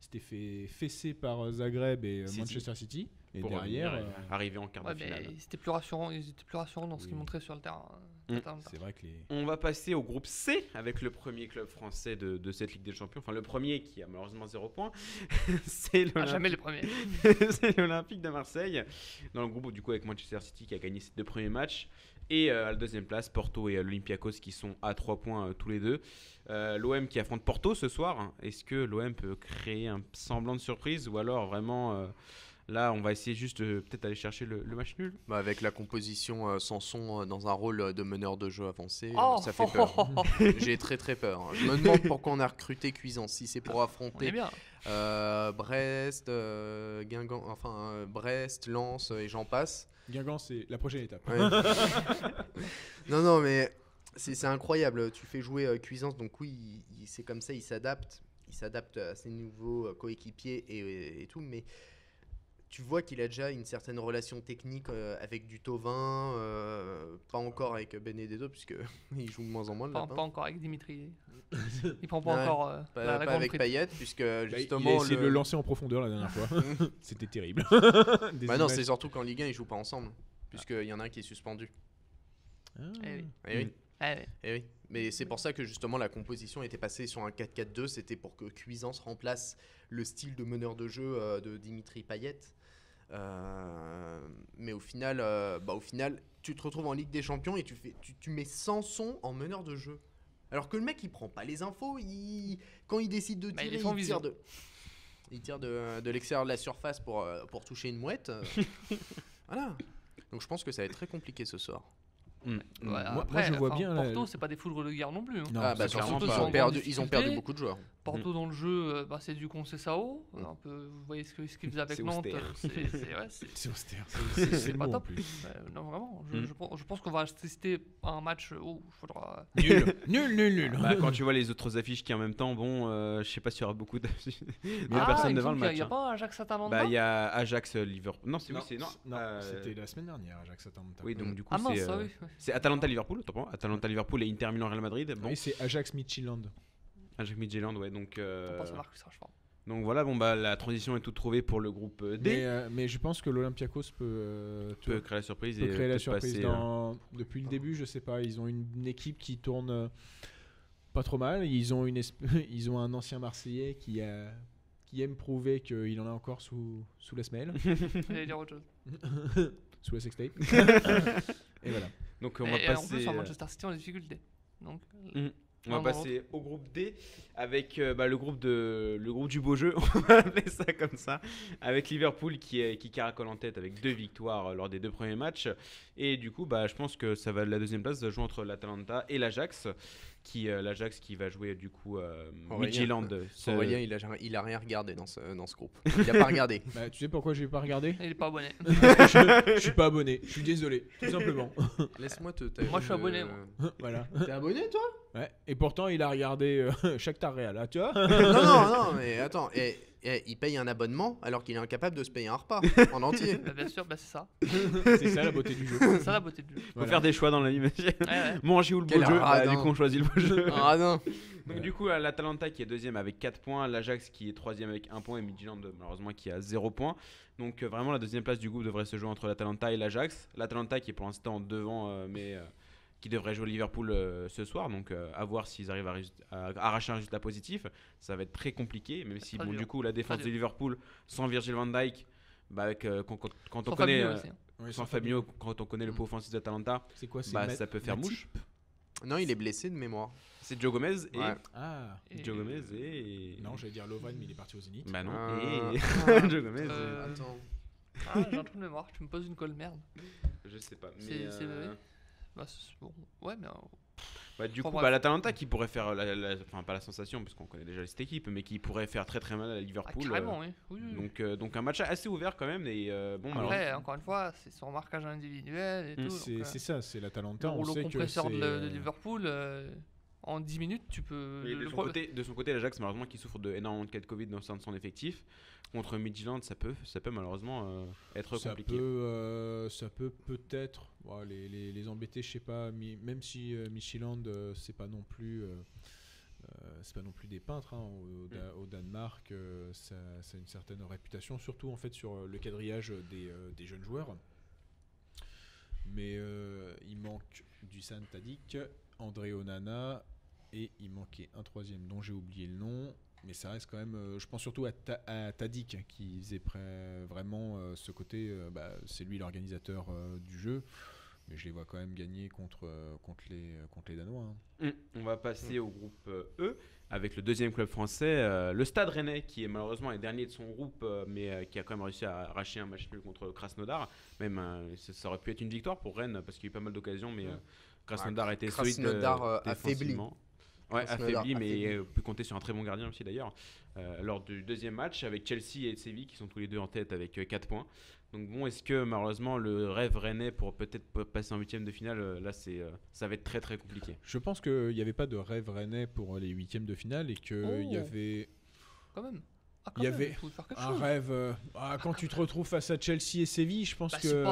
s'était fait fesser par Zagreb et City. Manchester City. Et Pour derrière, arriver en quart de finale. Ils étaient plus rassurants dans ce qu'ils montraient sur le terrain. c'est vrai que On va passer au groupe C avec le premier club français de cette Ligue des Champions. Enfin, le premier qui a malheureusement 0 points. C'est jamais le premier. c'est l'Olympique de Marseille. Dans le groupe, du coup, avec Manchester City qui a gagné ses 2 premiers matchs. Et à la deuxième place, Porto et l'Olympiakos qui sont à 3 points tous les deux. L'OM qui affronte Porto ce soir. Est-ce que l'OM peut créer un semblant de surprise ou alors vraiment... Là, on va essayer juste peut-être aller chercher le match nul. Avec la composition Sanson dans un rôle de meneur de jeu avancé, Oh, ça fait peur. J'ai très très peur. Je me demande pourquoi on a recruté Cuisance. Si c'est pour On est affronter bien. Brest, Guingamp, Brest, Lens et j'en passe. Guingamp, c'est la prochaine étape. Ouais. non, mais c'est incroyable. Tu fais jouer Cuisance, donc oui, c'est comme ça, il s'adapte. Il s'adapte à ses nouveaux coéquipiers et tout, mais tu vois qu'il a déjà une certaine relation technique avec du Thauvin, pas encore avec Benedetto, puisqu'il joue de moins en moins le Pas lapin. encore avec Dimitri. Il prend pas Ouais, encore Pas la grande avec frite. Payet, puisque Il justement... a essayé de le lancer en profondeur la dernière fois. C'était terrible. Des Bah non, images- c'est surtout qu'en Ligue 1, ils jouent pas ensemble, puisqu'il y en a un qui est suspendu. Ah. Eh oui. Eh oui. Ouais. Eh oui. Mais c'est pour ça que justement la composition était passée sur un 4-4-2, c'était pour que Cuisance remplace le style de meneur de jeu de Dimitri Payet. Mais au final, tu te retrouves en Ligue des Champions et tu mets Sanson en meneur de jeu. Alors que le mec, il prend pas les infos. Quand il décide de Bah, il tirer, est sans vision. il tire de l'extérieur de la surface pour toucher une mouette. Voilà. Donc je pense que ça va être très compliqué ce soir. Ouais, Moi, après, je vois enfin, bien, Porto, là, c'est pas des foudres de guerre non plus. Hein. Non, Ah bah c'est surtout clairement qu'ils pas. ont ils ont perdu beaucoup de joueurs. Porto dans le jeu, c'est du Conceição. Un peu, vous voyez ce qu'il faisait avec C'est Nantes. austère. C'est austère. C'est le pas mot en top. plus. Non, vraiment. Mm. Je pense qu'on va assister à un match où il faudra. Nul. Bah, quand tu vois les autres affiches qui en même temps, bon, je sais pas s'il y aura beaucoup d'affiches. Mais il y a Ah, personne il me devant le semble qu'il match. y a hein. pas un Ajax-Atalanta. Bah, il y a Ajax Liverpool. Non, c'est C'était la semaine dernière, Ajax Atalanta. Oui, donc du coup, Ah mince, c'est ah oui. c'est Atalanta-Liverpool, Atalanta-Liverpool et Inter Milan-Real Madrid. Bon, Oui, c'est Ajax Midtjylland. Ajax Midtjylland, ouais, donc. Faut pas se marquer ça, je pense. Donc voilà, bon bah la transition est toute trouvée pour le groupe D. Mais je pense que l'Olympiakos peut Créer la surprise peut et créer la peut-être surprise. passer, Depuis le début, je sais pas, ils ont une équipe qui tourne pas trop mal. Ils ont ils ont un ancien Marseillais qui aime prouver qu'il en a encore sous la semelle, J'allais dire autre chose. sous la sextape. Et voilà. Donc on va Et en plus, passer. en Manchester City, on a des difficultés. Donc, On va L'un dans passer au groupe D avec le groupe du beau jeu, on va appeler ça comme ça, avec Liverpool qui caracole en tête avec 2 victoires lors des 2 premiers matchs. Et du coup, je pense que ça va la deuxième place jouer entre l'Atalanta et l'Ajax. L'Ajax qui va jouer du coup Midtjylland. Aurélien, il a rien regardé dans ce groupe. Il a pas regardé. Bah, tu sais pourquoi j'ai pas regardé? il est pas abonné. Je suis pas abonné. Je suis désolé, tout simplement. Laisse-moi te. Moi, je suis abonné, moi. Voilà. T'es abonné toi? Ouais. Et pourtant, il a regardé Shakhtar Real. Ah, tu vois? Non, mais attends. Il paye un abonnement alors qu'il est incapable de se payer un repas en entier. Bah, bien sûr, c'est ça. C'est ça la beauté du jeu. C'est ça la beauté du jeu. Faut faire des choix dans la vie, monsieur. Ouais. Manger ou le beau Quel jeu, radin. du coup on choisit le beau jeu. Ah non. Donc du coup l'Atalanta qui est deuxième avec 4 points, l'Ajax qui est troisième avec 1 point et Midtjylland malheureusement qui a 0 point. Donc vraiment la deuxième place du groupe devrait se jouer entre l'Atalanta et l'Ajax. L'Atalanta qui est pour l'instant devant mais qui devrait jouer Liverpool ce soir. Donc à voir s'ils arrivent à arracher un résultat positif. Ça va être très compliqué même si Très bon dur. du coup la défense Très de dur. Liverpool sans Virgil van Dijk avec quand on Sans connaît Fabinho aussi, hein. Ouais, sans Fabinho quand on connaît le pot offensif d'Atalanta, C'est quoi? C'est ça peut faire mouche. Non, il est blessé de mémoire. C'est Joe Gomez et Ouais. Ah. Et- Joe Gomez et Non, j'allais dire Lovren, mais il est parti au Zénith. bah non Ah. et Ah. Joe Gomez Attends. Ah, j'ai un trou de mémoire. Tu me poses une colle merde. je sais pas mais C'est Bah, bon. Ouais, mais. du Enfin, coup bref. l'Atalanta qui pourrait faire enfin pas la sensation parce qu'on connaît déjà cette équipe mais qui pourrait faire très très mal à Ah, Liverpool. carrément, oui. Oui, oui. Donc un match assez ouvert quand même et bon Après, encore une fois, c'est son marquage individuel et tout. C'est ça, c'est Le l'Atalanta. On rouleau sait que compresseur c'est, de Liverpool, en 10 minutes, tu peux. mais de son côté l'Ajax malheureusement qui souffre d'énormément de cas de Covid dans son effectif. Contre Midtjylland ça peut malheureusement être ça compliqué. ça peut peut-être les embêter, je sais pas, même si Midtjylland c'est pas non plus c'est pas non plus des peintres au Danemark, ça a une certaine réputation, surtout en fait sur le quadrillage des jeunes joueurs. Mais il manque Dusan Tadic, André Onana, et il manquait un troisième dont j'ai oublié le nom. Mais ça reste quand même, je pense surtout à Tadic qui faisait vraiment ce côté, c'est lui l'organisateur du jeu. Mais je les vois quand même gagner contre les Danois. On va passer au groupe E avec le deuxième club français, le Stade Rennais, qui est malheureusement le dernier de son groupe, mais qui a quand même réussi à arracher un match nul contre Krasnodar. Même ça aurait pu être une victoire pour Rennes parce qu'il y a eu pas mal d'occasions, mais Krasnodar a été solide défensivement. Ouais, affaibli, mais peut compter sur un très bon gardien aussi d'ailleurs. Lors du deuxième match avec Chelsea et Séville qui sont tous les deux en tête avec 4 points. Donc bon, est-ce que malheureusement le rêve rennais pour peut-être passer en huitième de finale, là ça va être très très compliqué. Je pense qu'il n'y avait pas de rêve rennais pour les huitièmes de finale et qu'il y avait... Quand même. Il y avait un rêve. Quand tu te retrouves face à Chelsea et Séville, je pense que.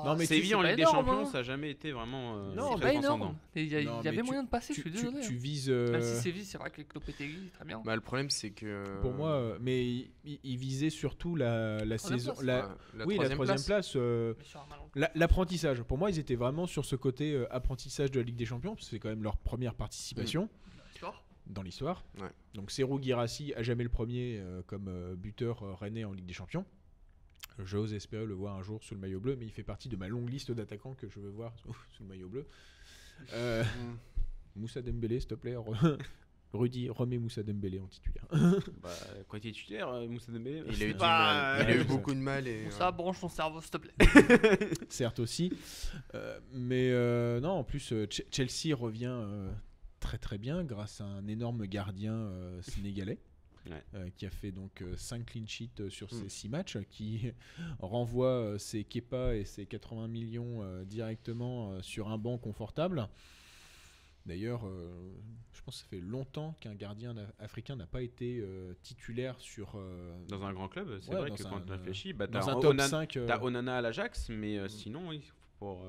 Non, mais Séville en Ligue des Champions, ça n'a jamais été vraiment. Non, c'est pas énorme. Il y avait moyen de passer, je suis désolé. Tu vises. Même si Séville, c'est vrai que Lopetegui, très bien. Le problème, c'est que. Pour moi, mais il visait surtout la saison. La troisième place. L'apprentissage. Pour moi, ils étaient vraiment sur ce côté apprentissage de la Ligue des Champions, parce que c'est quand même leur première participation. Dans l'histoire. Ouais. Donc Serhou Guirassy à jamais le premier comme buteur rennais en Ligue des Champions. J'ose espérer le voir un jour sous le maillot bleu, mais il fait partie de ma longue liste d'attaquants que je veux voir sous le maillot bleu. Moussa Dembélé, s'il te plaît. Rudy, remets Moussa Dembélé en titulaire. Quand il est titulaire, Moussa Dembélé, il a eu du mal. Il a eu beaucoup de mal. Ça branche ton cerveau, s'il te plaît. Certes aussi. Mais non, en plus, Chelsea revient très très bien grâce à un énorme gardien sénégalais qui a fait donc 5 clean sheets sur ses 6 matchs, qui renvoie ses Kepa et ses 80 millions directement sur un banc confortable. D'ailleurs, je pense que ça fait longtemps qu'un gardien africain n'a pas été titulaire dans un grand club. C'est vrai que quand tu réfléchis, dans un top 5, t'as Onana à l'Ajax, mais sinon, il faut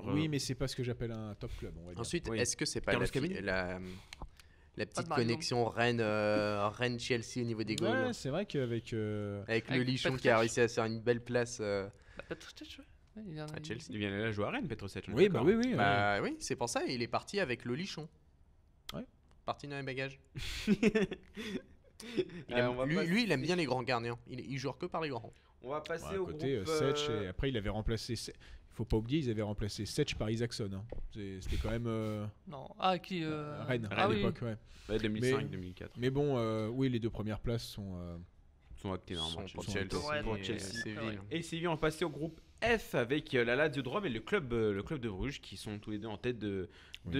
oui, mais c'est pas ce que j'appelle un top club, on va dire. Ensuite, est-ce que c'est pas la petite connexion Rennes-Chelsea au niveau des goals? Ouais, c'est vrai qu'avec avec le Lichon qui a réussi à faire une belle place à Chelsea. Il vient là jouer à Rennes, Petrovic. Oui, oui, c'est pour ça, il est parti avec le Lichon. Ouais. Parti dans les bagages. Lui, il aime bien les grands gardiens. Il joue que par les grands. On va passer au côté groupe Setch, et après il avait remplacé. Faut pas oublier, ils avaient remplacé Setch par Isaacson. C'était quand même. Non, qui Rennes à l'époque, ouais. 2005-2004. Mais bon, oui, les deux premières places sont actées normalement pour Chelsea. Et Séville, on va passer au groupe F avec la Lazio de Rome et le club de Bruges qui sont tous les deux en tête de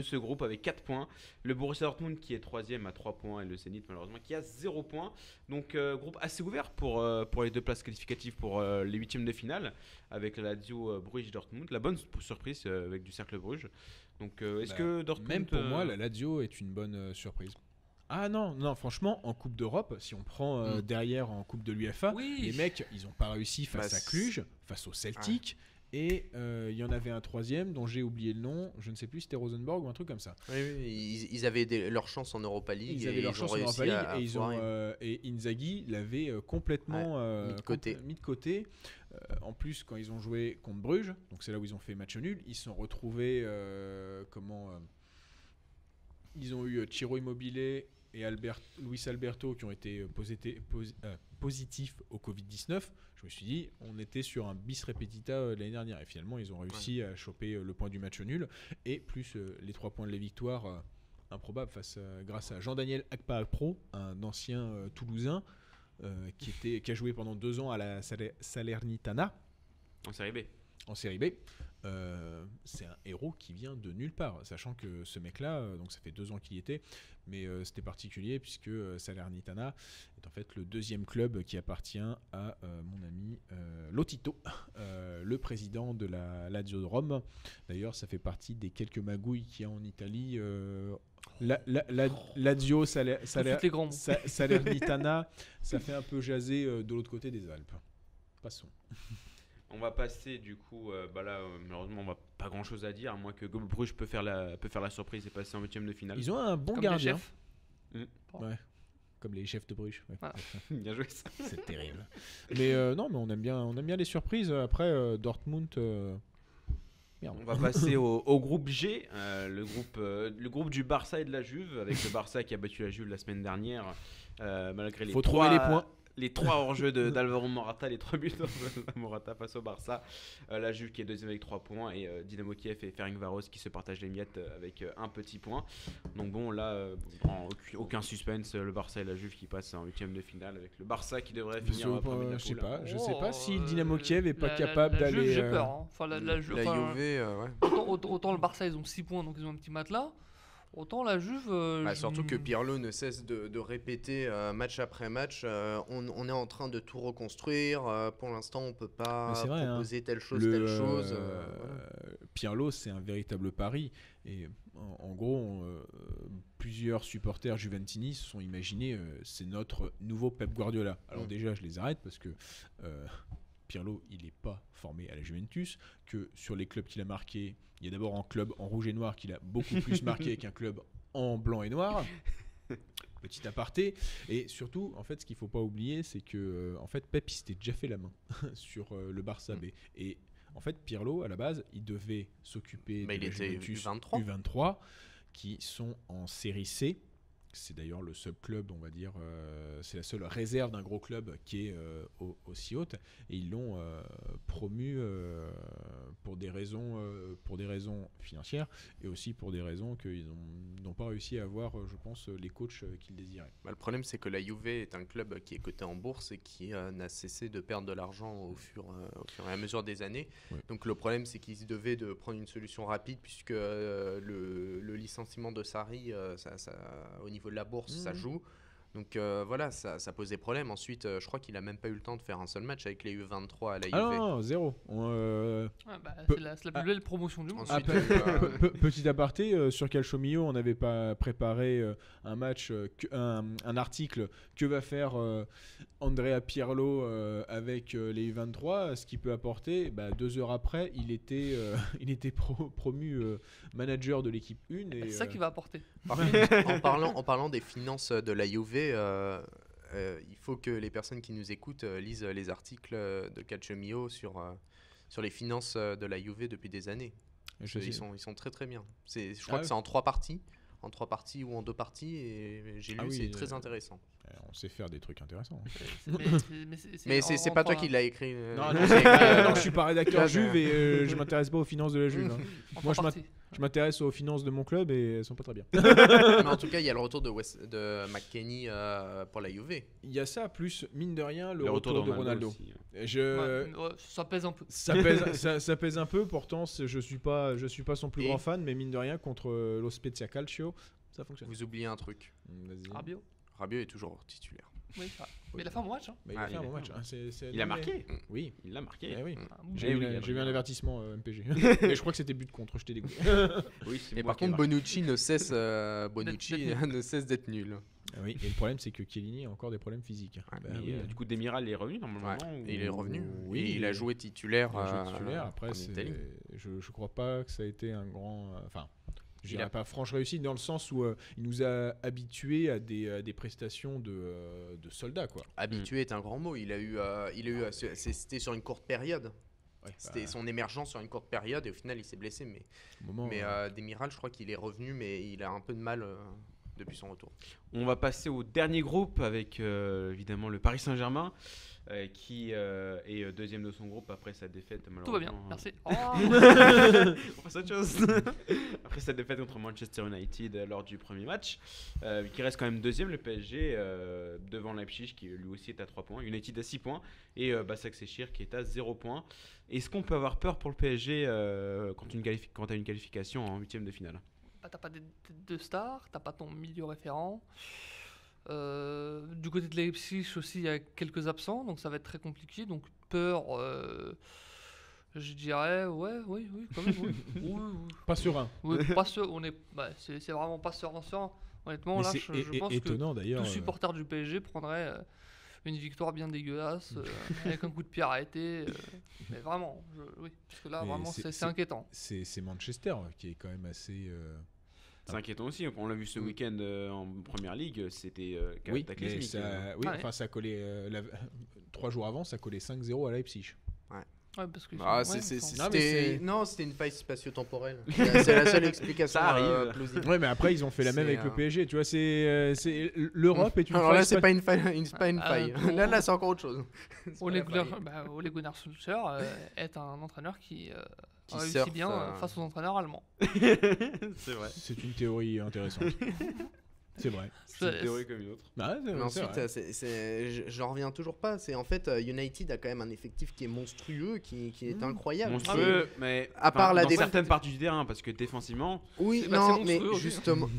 ce groupe avec 4 points. Le Borussia Dortmund qui est 3ème à 3 points et le Zenit malheureusement qui a 0 points. Donc groupe assez ouvert pour les deux places qualificatives pour les huitièmes de finale avec la Lazio Bruges Dortmund. La bonne surprise avec du Cercle Bruges. Donc est-ce que Dortmund... Même pour moi, la Lazio est une bonne surprise. Ah non, franchement, en Coupe d'Europe, si on prend derrière en Coupe de l'UEFA, les mecs, ils n'ont pas réussi face à Cluj, face au Celtic, et il y en avait un troisième dont j'ai oublié le nom, je ne sais plus, c'était Rosenborg ou un truc comme ça. Oui, ils avaient leur chance en Europa League. Ils avaient leur chance en Europa League, et Inzaghi l'avait complètement mis de côté. En plus, quand ils ont joué contre Bruges, donc c'est là où ils ont fait match nul, ils se sont retrouvés ils ont eu Ciro Immobile et Luis Alberto qui ont été positifs au Covid-19. Je me suis dit, on était sur un bis repetita l'année dernière. Et finalement, ils ont réussi à choper le point du match nul. Et plus les 3 points de la victoire improbables grâce à Jean-Daniel Akpa-Pro, un ancien Toulousain qui a joué pendant 2 ans à la Salernitana. En série B. C'est un héros qui vient de nulle part, sachant que ce mec-là, donc ça fait 2 ans qu'il y était, mais c'était particulier puisque Salernitana est en fait le deuxième club qui appartient à mon ami Lotito, le président de la Lazio de Rome. D'ailleurs, ça fait partie des quelques magouilles qu'il y a en Italie. Lazio Salernitana, ça fait un peu jaser de l'autre côté des Alpes. Passons. On va passer du coup, là malheureusement on va pas grand chose à dire, à moins que Bruges peut faire la surprise et passer en 8ème de finale. Ils ont un bon comme gardien. Ouais. Comme les chefs de Bruges. Ouais. Voilà. Bien joué ça. C'est terrible. Mais non, mais on aime bien les surprises. Après, Dortmund. Merde. On va passer au groupe G, le groupe du Barça et de la Juve, avec le Barça qui a battu la Juve la semaine dernière, malgré les Faut trouver les points. Les 3 hors-jeu d'Alvaro Morata, les 3 buts de Morata face au Barça. La Juve qui est deuxième avec 3 points et Dynamo Kiev et Ferencváros qui se partagent les miettes avec un petit point. Donc bon, là, aucun suspense, le Barça et la Juve qui passent en 8e de finale avec le Barça qui devrait finir premier de la poule. Je sais pas si le Dynamo Kiev est pas capable d'aller. La Juve, j'ai peur. Hein. Enfin, la Juve, ouais. Autant le Barça, ils ont 6 points, donc ils ont un petit matelas. Autant la Juve. Surtout que Pirlo ne cesse de répéter match après match. On est en train de tout reconstruire. Pour l'instant, on peut pas proposer telle chose. Pirlo, c'est un véritable pari. Et en gros, plusieurs supporters juventini se sont imaginés c'est notre nouveau Pep Guardiola. Alors déjà, je les arrête parce que Pirlo, il n'est pas formé à la Juventus. Que sur les clubs qu'il a marqués, il y a d'abord un club en rouge et noir qu'il a beaucoup plus marqué qu'un club en blanc et noir. Petit aparté. Et surtout, en fait, ce qu'il ne faut pas oublier, c'est que en fait, Pep il s'était déjà fait la main sur le Barça B. Et en fait, Pirlo, à la base, il devait s'occuper de la Juventus U23 qui sont en série C. C'est d'ailleurs le seul club, on va dire, c'est la seule réserve d'un gros club qui est aussi haute. Et ils l'ont promu pour des raisons financières et aussi pour des raisons qu'ils n'ont pas réussi à avoir, je pense, les coachs qu'ils désiraient. Le problème, c'est que la Juve est un club qui est coté en bourse et qui n'a cessé de perdre de l'argent au fur et à mesure des années. Ouais. Donc le problème, c'est qu'ils devaient de prendre une solution rapide puisque le licenciement de Sarri, au niveau de la bourse, ça joue. Donc voilà, ça pose des problèmes. Ensuite, je crois qu'il a même pas eu le temps de faire un seul match avec les U23 à la Juve. Ah non, zéro. C'est la plus belle promotion du monde. Ensuite, petit aparté, sur Calciomio, on n'avait pas préparé un match, un article que va faire Andrea Pirlo avec les U23. Ce qu'il peut apporter, 2 heures après, il était promu manager de l'équipe 1. C'est ça qu'il va apporter. Par contre, en parlant des finances de la Juve, il faut que les personnes qui nous écoutent lisent les articles de Calciomio sur les finances de la Juve depuis des années. Ils sont très très bien. Je crois que c'est en 3 parties. En 3 parties ou en 2 parties, et j'ai lu, c'est très intéressant. On sait faire des trucs intéressants. Mais c'est pas toi qui l'as écrit. Non, je suis pas rédacteur Juve et je m'intéresse pas aux finances de la Juve. Moi, je m'intéresse aux finances de mon club et elles sont pas très bien. Mais en tout cas, il y a le retour de McKennie pour la Juve. Il y a ça, plus mine de rien, le retour de Ronaldo. Aussi, ça pèse un peu. Ça pèse un peu, pourtant je suis pas son plus grand fan, mais mine de rien, contre Lo Spezia Calcio, ça fonctionne. Vous oubliez un truc. Rabiot est toujours titulaire. Oui, ça. Mais il a fait un bon match. Hein. Il a fait un bon match. Il a marqué. Oui, il l'a marqué. Oui. J'ai vu un avertissement MPG. Mais je crois que c'était but contre, je t'ai dégoûté. Et par contre, Bonucci ne cesse d'être nul. Oui, et le problème, c'est que Chiellini a encore des problèmes physiques. Du coup, Demiral est revenu normalement. Et il est revenu. Oui, et il a joué titulaire. Après, je crois pas que ça a été un grand. Il n'a pas franche réussite dans le sens où il nous a habitués à des prestations de soldats, quoi. Habitué est un grand mot. C'était sur une courte période. Ouais, c'était son émergence sur une courte période et au final il s'est blessé. Mais Demiral, je crois qu'il est revenu, mais il a un peu de mal depuis son retour. On va passer au dernier groupe avec évidemment le Paris Saint-Germain. Qui est deuxième de son groupe après sa défaite malheureusement. Tout va bien, merci. On passe à autre chose. Après sa défaite contre Manchester United lors du premier match, qui reste quand même deuxième, le PSG devant Leipzig qui lui aussi est à 3 points, United à 6 points et Başakşehir qui est à 0 points. Est-ce qu'on peut avoir peur pour le PSG quand tu as une qualification en 8e de finale? T'as pas de stars, t'as pas ton milieu référent. Du côté de Leipzig aussi, il y a quelques absents, donc ça va être très compliqué. Donc peur, je dirais, oui, quand même. Oui. Pas serein. Oui, pas serein. C'est vraiment pas serein. Honnêtement, mais là, je pense étonnant, que tout supporter du PSG prendrait une victoire bien dégueulasse, avec un coup de pied arrêté. Mais vraiment, oui, parce que là, vraiment, c'est inquiétant. C'est Manchester qui est quand même assez... C'est inquiétant aussi. On l'a vu ce week-end en première ligue, c'était cataclysmique. Ça collait 3 jours avant, ça collait 5-0 à Leipzig. Ouais, parce que c'était une faille spatio-temporelle. C'est la seule explication. Ça arrive. Plausible. Ouais, mais après ils ont fait la même avec le PSG. Tu vois, c'est l'Europe est une. Alors là, c'est pas une faille. Là, c'est encore autre chose. Ole Gunnar Solskjaer est un entraîneur qui réussit bien face aux entraîneurs allemands. C'est vrai. C'est une théorie intéressante. C'est vrai. C'est une théorie comme une autre. Mais ensuite, j'en reviens toujours pas. C'est en fait, United a quand même un effectif qui est monstrueux, qui est incroyable. Monstrueux, mais à part dans certaines parties du terrain, parce que défensivement. Oui, mais justement,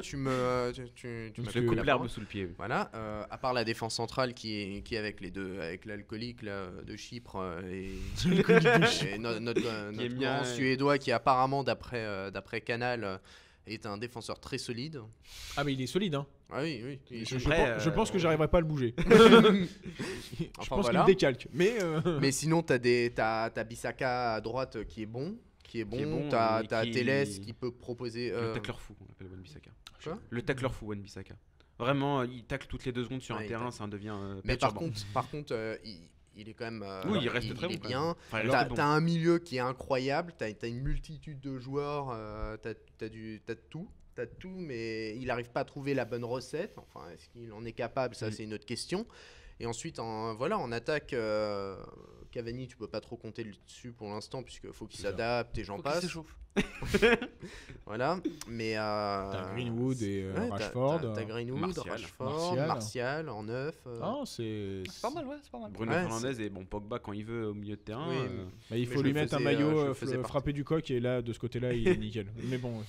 tu m'as coupé l'herbe sous le pied. Voilà. À part la défense centrale qui est avec les deux, avec l'alcoolique là, de Chypre et notre grand Suédois qui apparemment d'après Canal est un défenseur très solide. Ah mais il est solide, hein. Ah oui. Je pense que j'arriverai pas à le bouger. Je pense qu'il me décalque. Mais sinon t'as Bissaka à droite qui est bon. T'as Telles qui peut proposer. Le tacleur fou, on appelle Wan-Bissaka. Le tacleur fou, Wan-Bissaka. Vraiment, il tacle toutes les 2 secondes sur un terrain, ça en devient. Mais par contre, il est quand même. Il reste très bon. Bien. T'as un milieu qui est incroyable. T'as une multitude de joueurs. T'as tout, mais il n'arrive pas à trouver la bonne recette. Enfin, est-ce qu'il en est capable? Ça, c'est une autre question. Et ensuite, en attaque, Cavani, tu peux pas trop compter dessus pour l'instant, puisqu'il faut qu'il s'adapte et j'en passe. Il s'échauffe. Voilà, mais t'as Greenwood et Rashford. T'as Greenwood, Rashford, Martial en 9. C'est pas mal, c'est pas mal. Bruno Fernandes et Pogba quand il veut au milieu de terrain. Il faut lui mettre un maillot frappé du coq et là de ce côté-là il est nickel. Mais bon.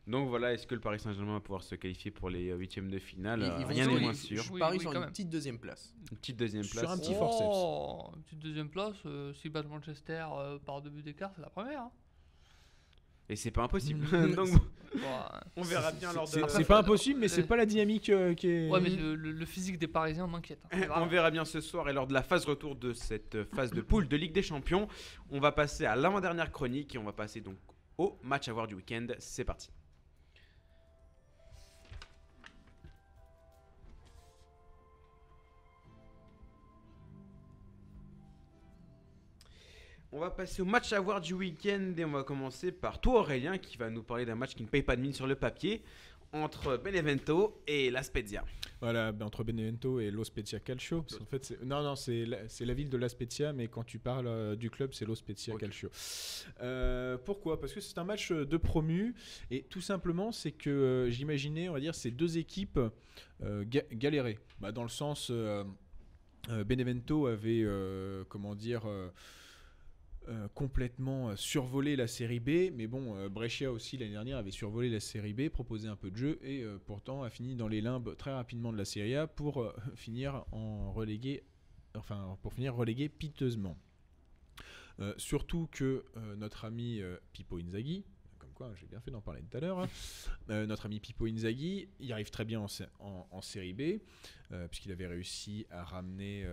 Donc voilà, est-ce que le Paris Saint-Germain va pouvoir se qualifier pour les 8e de finale? Rien n'est moins sûr. Je parie sur une petite deuxième place. Une petite deuxième place. Sur un petit forceps. Une petite deuxième place, si bat Manchester par 2 buts d'écart, c'est la première. Hein. Et c'est pas impossible. Donc on verra bien lors de. C'est pas impossible, mais c'est pas la dynamique qui est. Ouais, mais le physique des Parisiens m'inquiète. On verra bien ce soir et lors de la phase retour de cette phase de poule de Ligue des Champions, on va passer à l'avant-dernière chronique et on va passer donc au match à voir du week-end. C'est parti. On va passer au match à voir du week-end et on va commencer par toi Aurélien qui va nous parler d'un match qui ne paye pas de mine sur le papier entre Benevento et La Spezia. Voilà, entre Benevento et Lo Spezia Calcio. En fait, c'est la ville de La Spezia, mais quand tu parles du club, c'est Lo Spezia Calcio. Pourquoi? Parce que c'est un match de promu et tout simplement, c'est que j'imaginais, on va dire, ces 2 équipes galérer. Dans le sens, Benevento avait, complètement survolé la série B, mais bon, Brescia aussi l'année dernière avait survolé la série B, proposé un peu de jeu et pourtant a fini dans les limbes très rapidement de la Serie A pour finir relégué piteusement. Surtout que notre ami Pippo Inzaghi, comme quoi j'ai bien fait d'en parler tout à l'heure, notre ami Pippo Inzaghi, il arrive très bien en série B, puisqu'il avait réussi à ramener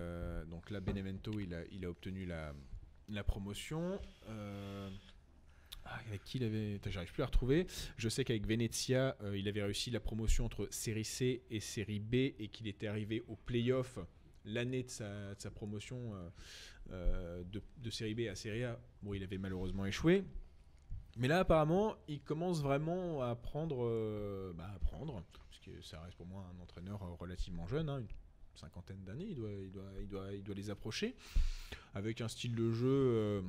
donc là Benevento, il a obtenu la promotion. Avec qui il avait... J'arrive plus à retrouver. Je sais qu'avec Venezia, il avait réussi la promotion entre série C et série B et qu'il était arrivé au play-off l'année de sa promotion de série B à série A. Bon, il avait malheureusement échoué. Mais là, apparemment, il commence vraiment à apprendre, parce que ça reste pour moi un entraîneur relativement jeune, une cinquantaine d'années, il doit les approcher, avec un style de jeu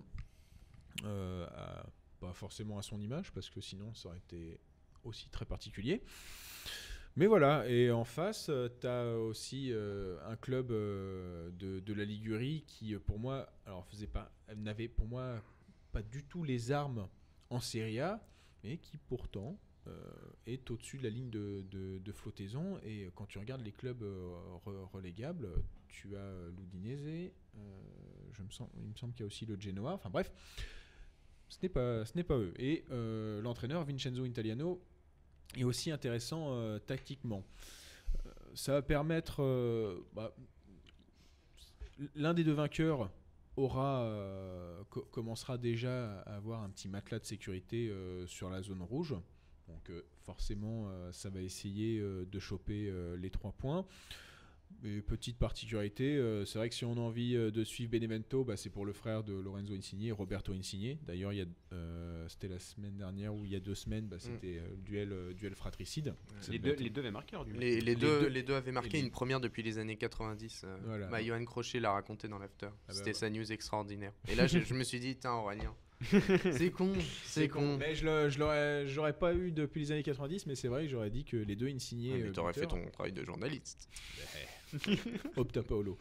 pas forcément à son image, parce que sinon ça aurait été aussi très particulier. Mais voilà, et en face, tu as aussi un club de la Ligurie qui, pour moi, n'avait pour moi pas du tout les armes en Serie A, mais qui pourtant est au-dessus de la ligne de flottaison. Et quand tu regardes les clubs relégables, tu as l'Udinese, il me semble qu'il y a aussi le Genoa, enfin bref, ce n'est pas eux. Et l'entraîneur Vincenzo Italiano est aussi intéressant tactiquement. Ça va permettre... l'un des 2 vainqueurs commencera déjà à avoir un petit matelas de sécurité sur la zone rouge, Donc forcément, ça va essayer de choper les 3 points. Et petite particularité, c'est vrai que si on a envie de suivre Benevento, c'est pour le frère de Lorenzo Insigne, Roberto Insigne. D'ailleurs, c'était la semaine dernière ou il y a 2 semaines, c'était duel fratricide. Les deux avaient marqué lors du match. Les deux avaient marqué une première depuis les années 90. Voilà. Johan Crochet l'a raconté dans l'after. C'était sa news extraordinaire. Et là, je me suis dit, tiens, Aurélien. C'est con. Mais je l'aurais pas eu depuis les années 90, mais c'est vrai que j'aurais dit que les deux Insigne. Mais t'aurais fait ton travail de journaliste. Opta Paolo.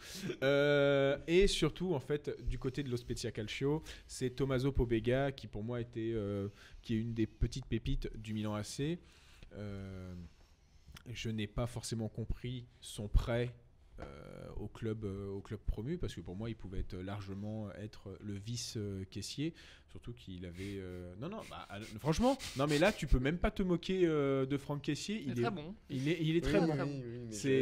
Et surtout, en fait, du côté de Lo Spezia Calcio, c'est Tommaso Pobega qui, pour moi, qui est une des petites pépites du Milan AC. Je n'ai pas forcément compris son prêt au club promu, parce que pour moi il pouvait largement être le vice caissier, surtout qu'il avait franchement non, mais là tu peux même pas te moquer de Franck Caissier. Il est très bon, il est très bon.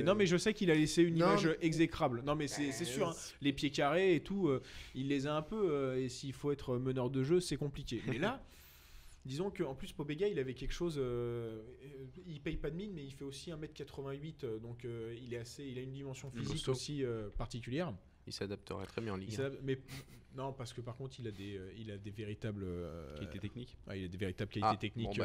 Non mais je sais qu'il a laissé une image exécrable, non mais c'est sûr, hein. Les pieds carrés et tout, il les a un peu, et s'il faut être meneur de jeu c'est compliqué, mais là disons qu'en plus Pobega il avait quelque chose, il paye pas de mine, mais il fait aussi 1m88, donc il a une dimension physique aussi particulière. Il s'adapterait très bien en Ligue 1. Mais non, parce que par contre il a des véritables qualités techniques. Il a des véritables qualités techniques,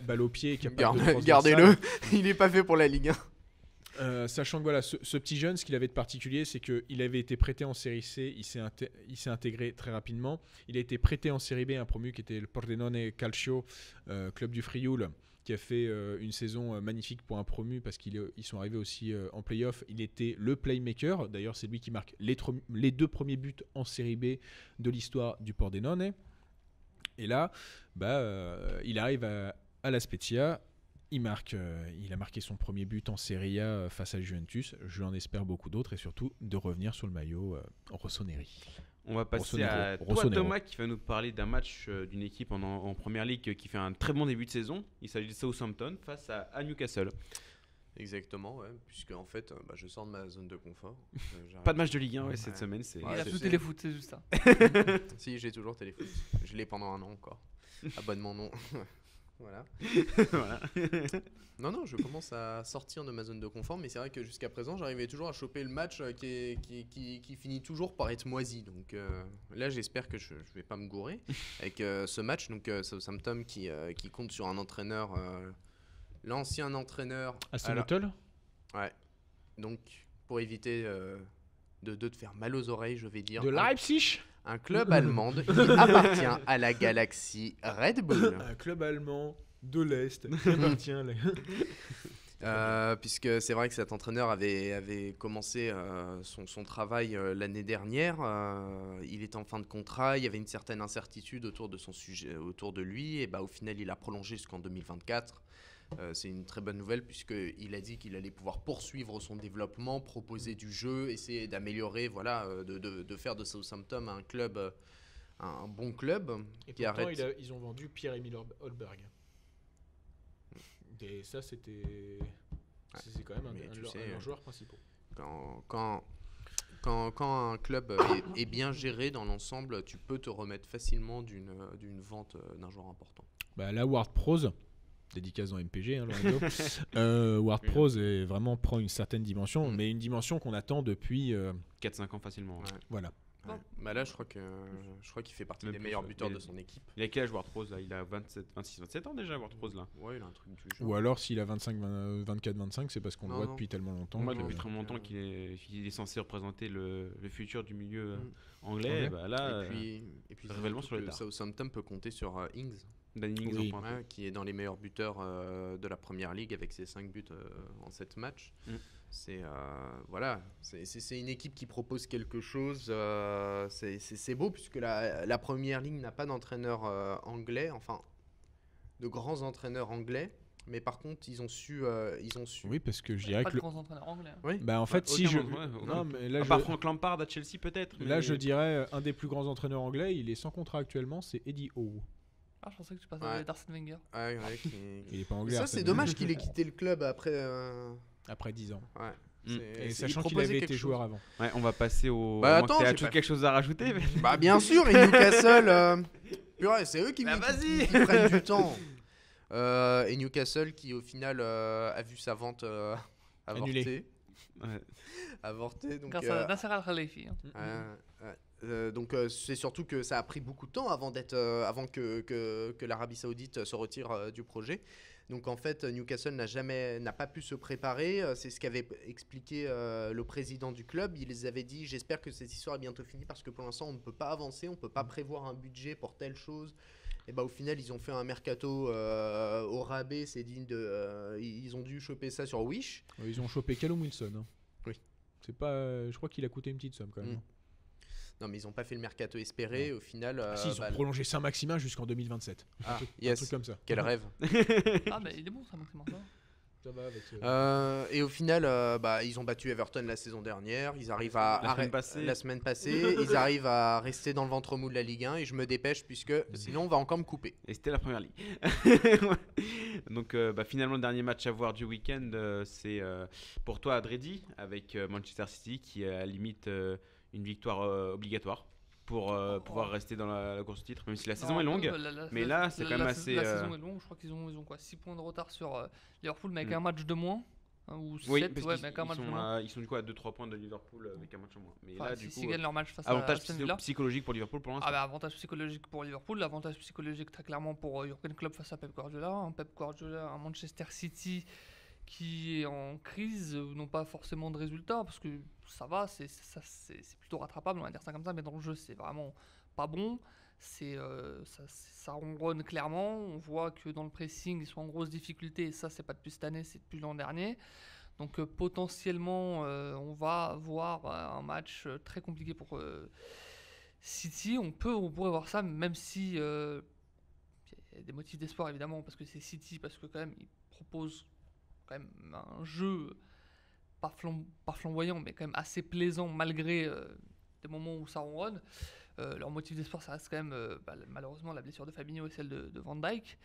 balle au pied, gardez-le. Il n'est pas fait pour la Ligue 1. Sachant que voilà, ce petit jeune, ce qu'il avait de particulier, c'est qu'il avait été prêté en série C, il s'est intégré très rapidement. Il a été prêté en série B, un promu qui était le Pordenone Calcio, club du Frioul, qui a fait une saison magnifique pour un promu parce qu'ils sont arrivés aussi en play-off. Il était le playmaker, d'ailleurs c'est lui qui marque les 2 premiers buts en série B de l'histoire du Pordenone. Et là, il arrive à la Spezia. Il a marqué son premier but en Serie A face à Juventus. Je lui en espère beaucoup d'autres et surtout de revenir sur le maillot Rossoneri. On va passer à toi, Thomas, qui va nous parler d'un match d'une équipe en Première Ligue qui fait un très bon début de saison. Il s'agit de Southampton face à Newcastle. Exactement, ouais, puisque en fait, je sors de ma zone de confort. Pas de match de Ligue 1 cette semaine. Il a plus Téléfoot, c'est juste ça. Si, j'ai toujours Téléfoot. Je l'ai pendant 1 an encore. Abonnement non. Voilà. Non, je commence à sortir de ma zone de confort, mais c'est vrai que jusqu'à présent, j'arrivais toujours à choper le match qui finit toujours par être moisi. Donc là, j'espère que je ne vais pas me gourer avec ce match. Donc Southampton qui compte sur un entraîneur, l'ancien entraîneur. Aston Buttle. Ouais. Donc pour éviter de te faire mal aux oreilles, je vais dire. De Leipzig. Un club allemand qui appartient à la galaxie Red Bull. Un club allemand de l'Est qui appartient puisque c'est vrai que cet entraîneur avait commencé son travail l'année dernière. Il était en fin de contrat, il y avait une certaine incertitude autour de son sujet, autour de lui. Et au final, il a prolongé jusqu'en 2024. C'est une très bonne nouvelle puisqu'il a dit qu'il allait pouvoir poursuivre son développement, proposer du jeu, essayer d'améliorer, de faire de Southampton un club, un bon club. Et pourtant, ils ont vendu Pierre-Emile Holberg. Et ça, c'est quand même un de leurs joueurs principaux. Quand un club est bien géré dans l'ensemble, tu peux te remettre facilement d'une vente d'un joueur important. Là, Ward Prowse, dédicace dans MPG, Lorenzo. Ward Prowse prend une certaine dimension, mais une dimension qu'on attend depuis 4-5 ans facilement. Ouais. Voilà. Ouais. Là, je crois qu'il fait partie des meilleurs buteurs de son équipe. Il a quel âge, Ward Prowse là? Il a 26-27 ans déjà, Ward Prowse là. Ouais, il a un truc du genre. Ou alors s'il a 24-25, c'est parce qu'on le voit depuis tellement longtemps. Moi, depuis très longtemps qu'il est censé représenter le futur du milieu anglais. Là, et puis révèlement sur le tard. Southampton peut compter sur Ings. Danny Ings, qui est dans les meilleurs buteurs de la Première Ligue avec ses 5 buts en 7 matchs. C'est une équipe qui propose quelque chose. C'est beau puisque la Première Ligue n'a pas d'entraîneur anglais, enfin de grands entraîneurs anglais. Mais par contre, ils ont su. Oui, parce que je dirais que. Pas de grands entraîneurs anglais. Oui. En fait, si je. Non, mais là, à part Frank Lampard à Chelsea peut-être. Là, je dirais un des plus grands entraîneurs anglais. Il est sans contrat actuellement. C'est Eddie Howe. Je pensais que tu passais d'Arsène Wenger. Il est pas anglais. Ça, c'est dommage qu'il ait quitté le club après. Après 10 ans. Ouais. Et sachant qu'il avait été joueur avant. Ouais, on va passer au. Attends, t'as quelque chose à rajouter Bien sûr, et Newcastle. Purée, c'est eux qui prennent du temps. Et Newcastle qui au final a vu sa vente avorter. Avorter. Donc, grâce à Nasser Al-Khelaifi. Donc c'est surtout que ça a pris beaucoup de temps avant que l'Arabie Saoudite se retire du projet. Donc en fait Newcastle n'a pas pu se préparer. C'est ce qu'avait expliqué le président du club. Il les avait dit j'espère que cette histoire est bientôt finie parce que pour l'instant on ne peut pas avancer, on ne peut pas prévoir un budget pour telle chose. Et bah au final ils ont fait un mercato au rabais, c'est digne de. Ils ont dû choper ça sur Wish. Ils ont chopé Callum Wilson. Hein. Oui. C'est pas. Je crois qu'il a coûté une petite somme quand même. Non mais ils n'ont pas fait le mercato espéré. Au final. Si ils ont prolongé Saint-Maximin jusqu'un 2027. Ah un truc comme ça. Quel rêve. Ah mais il est bon Saint-Maximin. Ça va avec et au final, ils ont battu Everton la saison dernière. Ils arrivent la semaine passée. Ils arrivent à rester dans le ventre mou de la Ligue 1 et je me dépêche puisque sinon on va encore me couper. Et c'était la première ligue. Donc finalement le dernier match à voir du week-end, c'est pour toi Adredi avec Manchester City qui a à la limite une victoire obligatoire pour pouvoir rester dans la course au titre, même si la saison est longue. Mais là, c'est quand même assez. La saison est longue. Je crois qu'ils ont quoi, 6 points de retard sur Liverpool, mais avec un match de moins. Ou 7, parce mais avec un match de moins. Ils sont du coup à 2-3 points de Liverpool avec un match en moins. Mais enfin, là, du coup, s'ils gagnent leur match face avantage à Aston Villa. psychologique pour Liverpool pour l'instant. Avantage psychologique pour Liverpool, l'avantage psychologique très clairement pour Jürgen Klopp face à Pep Guardiola. Pep Guardiola, un Manchester City qui est en crise, n'ont pas forcément de résultats parce que ça va, c'est plutôt rattrapable, on va dire ça comme ça, mais dans le jeu c'est vraiment pas bon. Ça ronronne clairement. On voit que dans le pressing ils sont en grosse difficulté et ça c'est pas depuis cette année, c'est depuis l'an dernier. Donc potentiellement on va avoir un match très compliqué pour City. On pourrait voir ça, même si il y a des motifs d'espoir évidemment parce que c'est City, parce que quand même ils proposent quand même un jeu pas flamboyant mais quand même assez plaisant malgré des moments où ça ronronne. Leur motif d'espoir ça reste quand même malheureusement la blessure de Fabinho et celle de Van Dijk,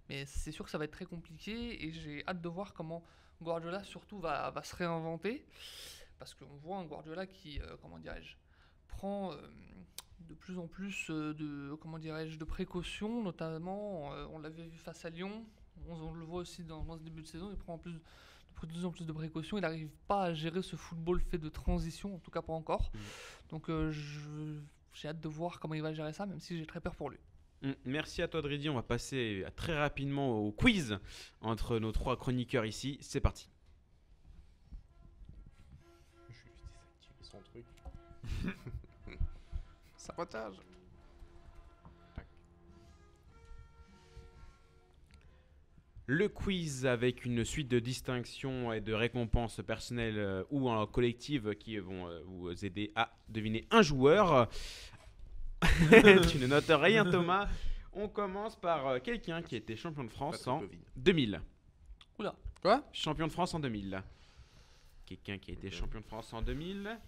mais c'est sûr que ça va être très compliqué et j'ai hâte de voir comment Guardiola surtout va se réinventer, parce qu'on voit un Guardiola qui prend de plus en plus de précautions, notamment on l'avait vu face à Lyon, on le voit aussi dans ce début de saison, il prend de plus en plus de précautions, il n'arrive pas à gérer ce football fait de transition, en tout cas pas encore. Donc j'ai hâte de voir comment il va gérer ça, même si j'ai très peur pour lui. Merci à toi Dridi, on va passer très rapidement au quiz entre nos 3 chroniqueurs ici, c'est parti. Je vais désactiver son truc. Sabotage. Le quiz avec une suite de distinctions et de récompenses personnelles ou collectives qui vont vous aider à deviner un joueur. Tu ne notes rien Thomas. On commence par quelqu'un qui a été champion de France en 2000. Oula. Quoi ? Champion de France en 2000. Quelqu'un qui a été champion de France en 2000,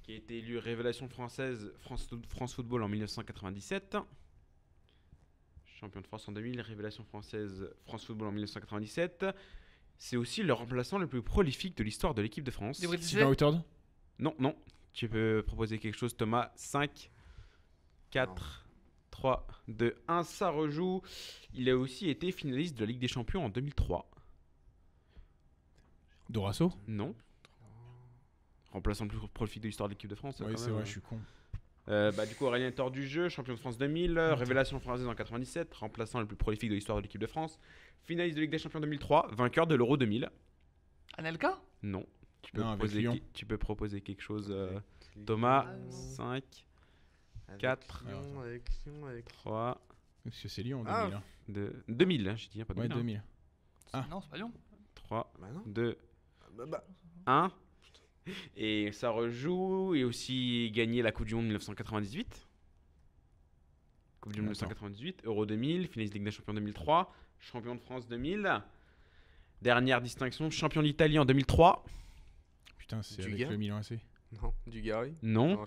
qui a été élu révélation française France Football en 1997. Champion de France en 2000, révélation française France Football en 1997. C'est aussi le remplaçant le plus prolifique de l'histoire de l'équipe de France. Sylvain Huthard ? Non. Tu peux proposer quelque chose Thomas. 5, 4, 3, 2, 1. Ça rejoue. Il a aussi été finaliste de la Ligue des Champions en 2003. Dorasso ? Non. Remplaçant le plus prolifique de l'histoire de l'équipe de France. Oui, c'est vrai, je suis con. Du coup, Aurélien Thor du jeu, champion de France 2000, révélation française en 97, remplaçant le plus prolifique de l'histoire de l'équipe de France, finaliste de Ligue des Champions 2003, vainqueur de l'Euro 2000. Anelka ? Non. Tu peux proposer quelque chose. Thomas, 5, 4, 3. Parce que c'est Lyon en 2000. 2000, j'ai dit, pas 2000. Ouais, 2000. Non, c'est pas Lyon. 3, 2, 1. Et ça rejoue, et aussi gagné la Coupe du Monde 1998. Coupe du Monde 1998, Euro 2000, finaliste Ligue des Champions 2003, champion de France 2000. Dernière distinction, champion d'Italie en 2003. Putain, c'est avec le Milan AC. Non, Dugarry. Non.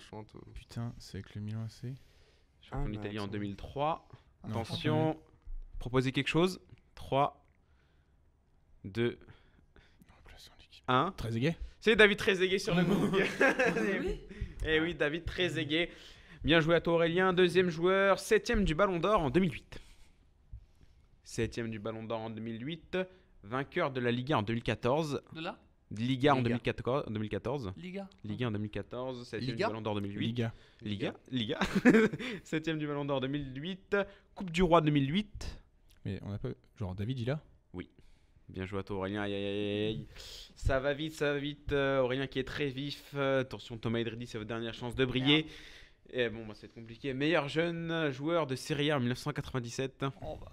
Putain, c'est avec le Milan AC. Champion d'Italie en 2003. Attention, proposez quelque chose. 3, 2, 1. Trezeguet. C'est David Trezeguet sur le groupe. Et oui, David Trezeguet. Bien joué à toi Aurélien. Deuxième joueur, 7ème du Ballon d'Or en 2008. 7ème du Ballon d'Or en 2008. Vainqueur de la Liga en 2014. De là Liga en 2014. Liga en 2014. 7ème du Liga Ballon d'Or 2008. Liga. 7ème du Ballon d'Or 2008. Coupe du Roi 2008. Mais on n'a pas. Genre David, il a. Bien joué à toi Aurélien, aïe, aïe, aïe, aïe. Ça va vite. Aurélien qui est très vif. Attention, Thomas Edridi, c'est votre dernière chance de briller. Et bon, bah, c'est compliqué. Meilleur jeune joueur de Serie A en 1997. Oh, bah.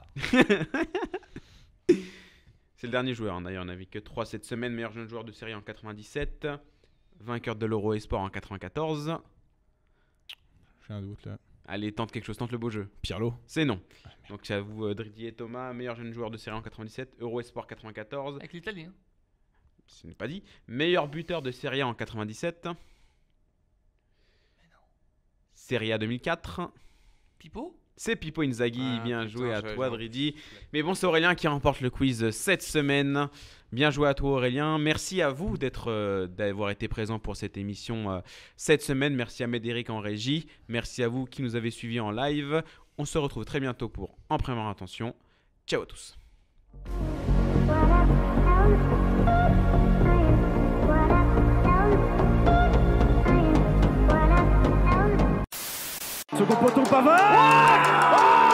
C'est le dernier joueur, hein. D'ailleurs, on n'avait que 3 cette semaine. Meilleur jeune joueur de Serie A en 97. Vainqueur de l'Euro Esport en 94. J'ai un doute là. Allez, tente quelque chose, tente le beau jeu. Pirlo. C'est non. Donc c'est à vous, Dridi et Thomas. Meilleur jeune joueur de Serie A en 97. Euro Esport 94. Avec l'Italie. Hein. Ce n'est pas dit. Meilleur buteur de Serie A en 97. Serie A 2004. Pipo. C'est Pippo Inzaghi, Ah, bien putain, joué à j'avais toi envie. Dridi. Mais bon, c'est Aurélien qui remporte le quiz cette semaine. Bien joué à toi Aurélien. Merci à vous d'avoir été présent pour cette émission cette semaine. Merci à Médéric en régie. Merci à vous qui nous avez suivis en live. On se retrouve très bientôt pour En Première Intention. Ciao à tous. Second poteau Pavard.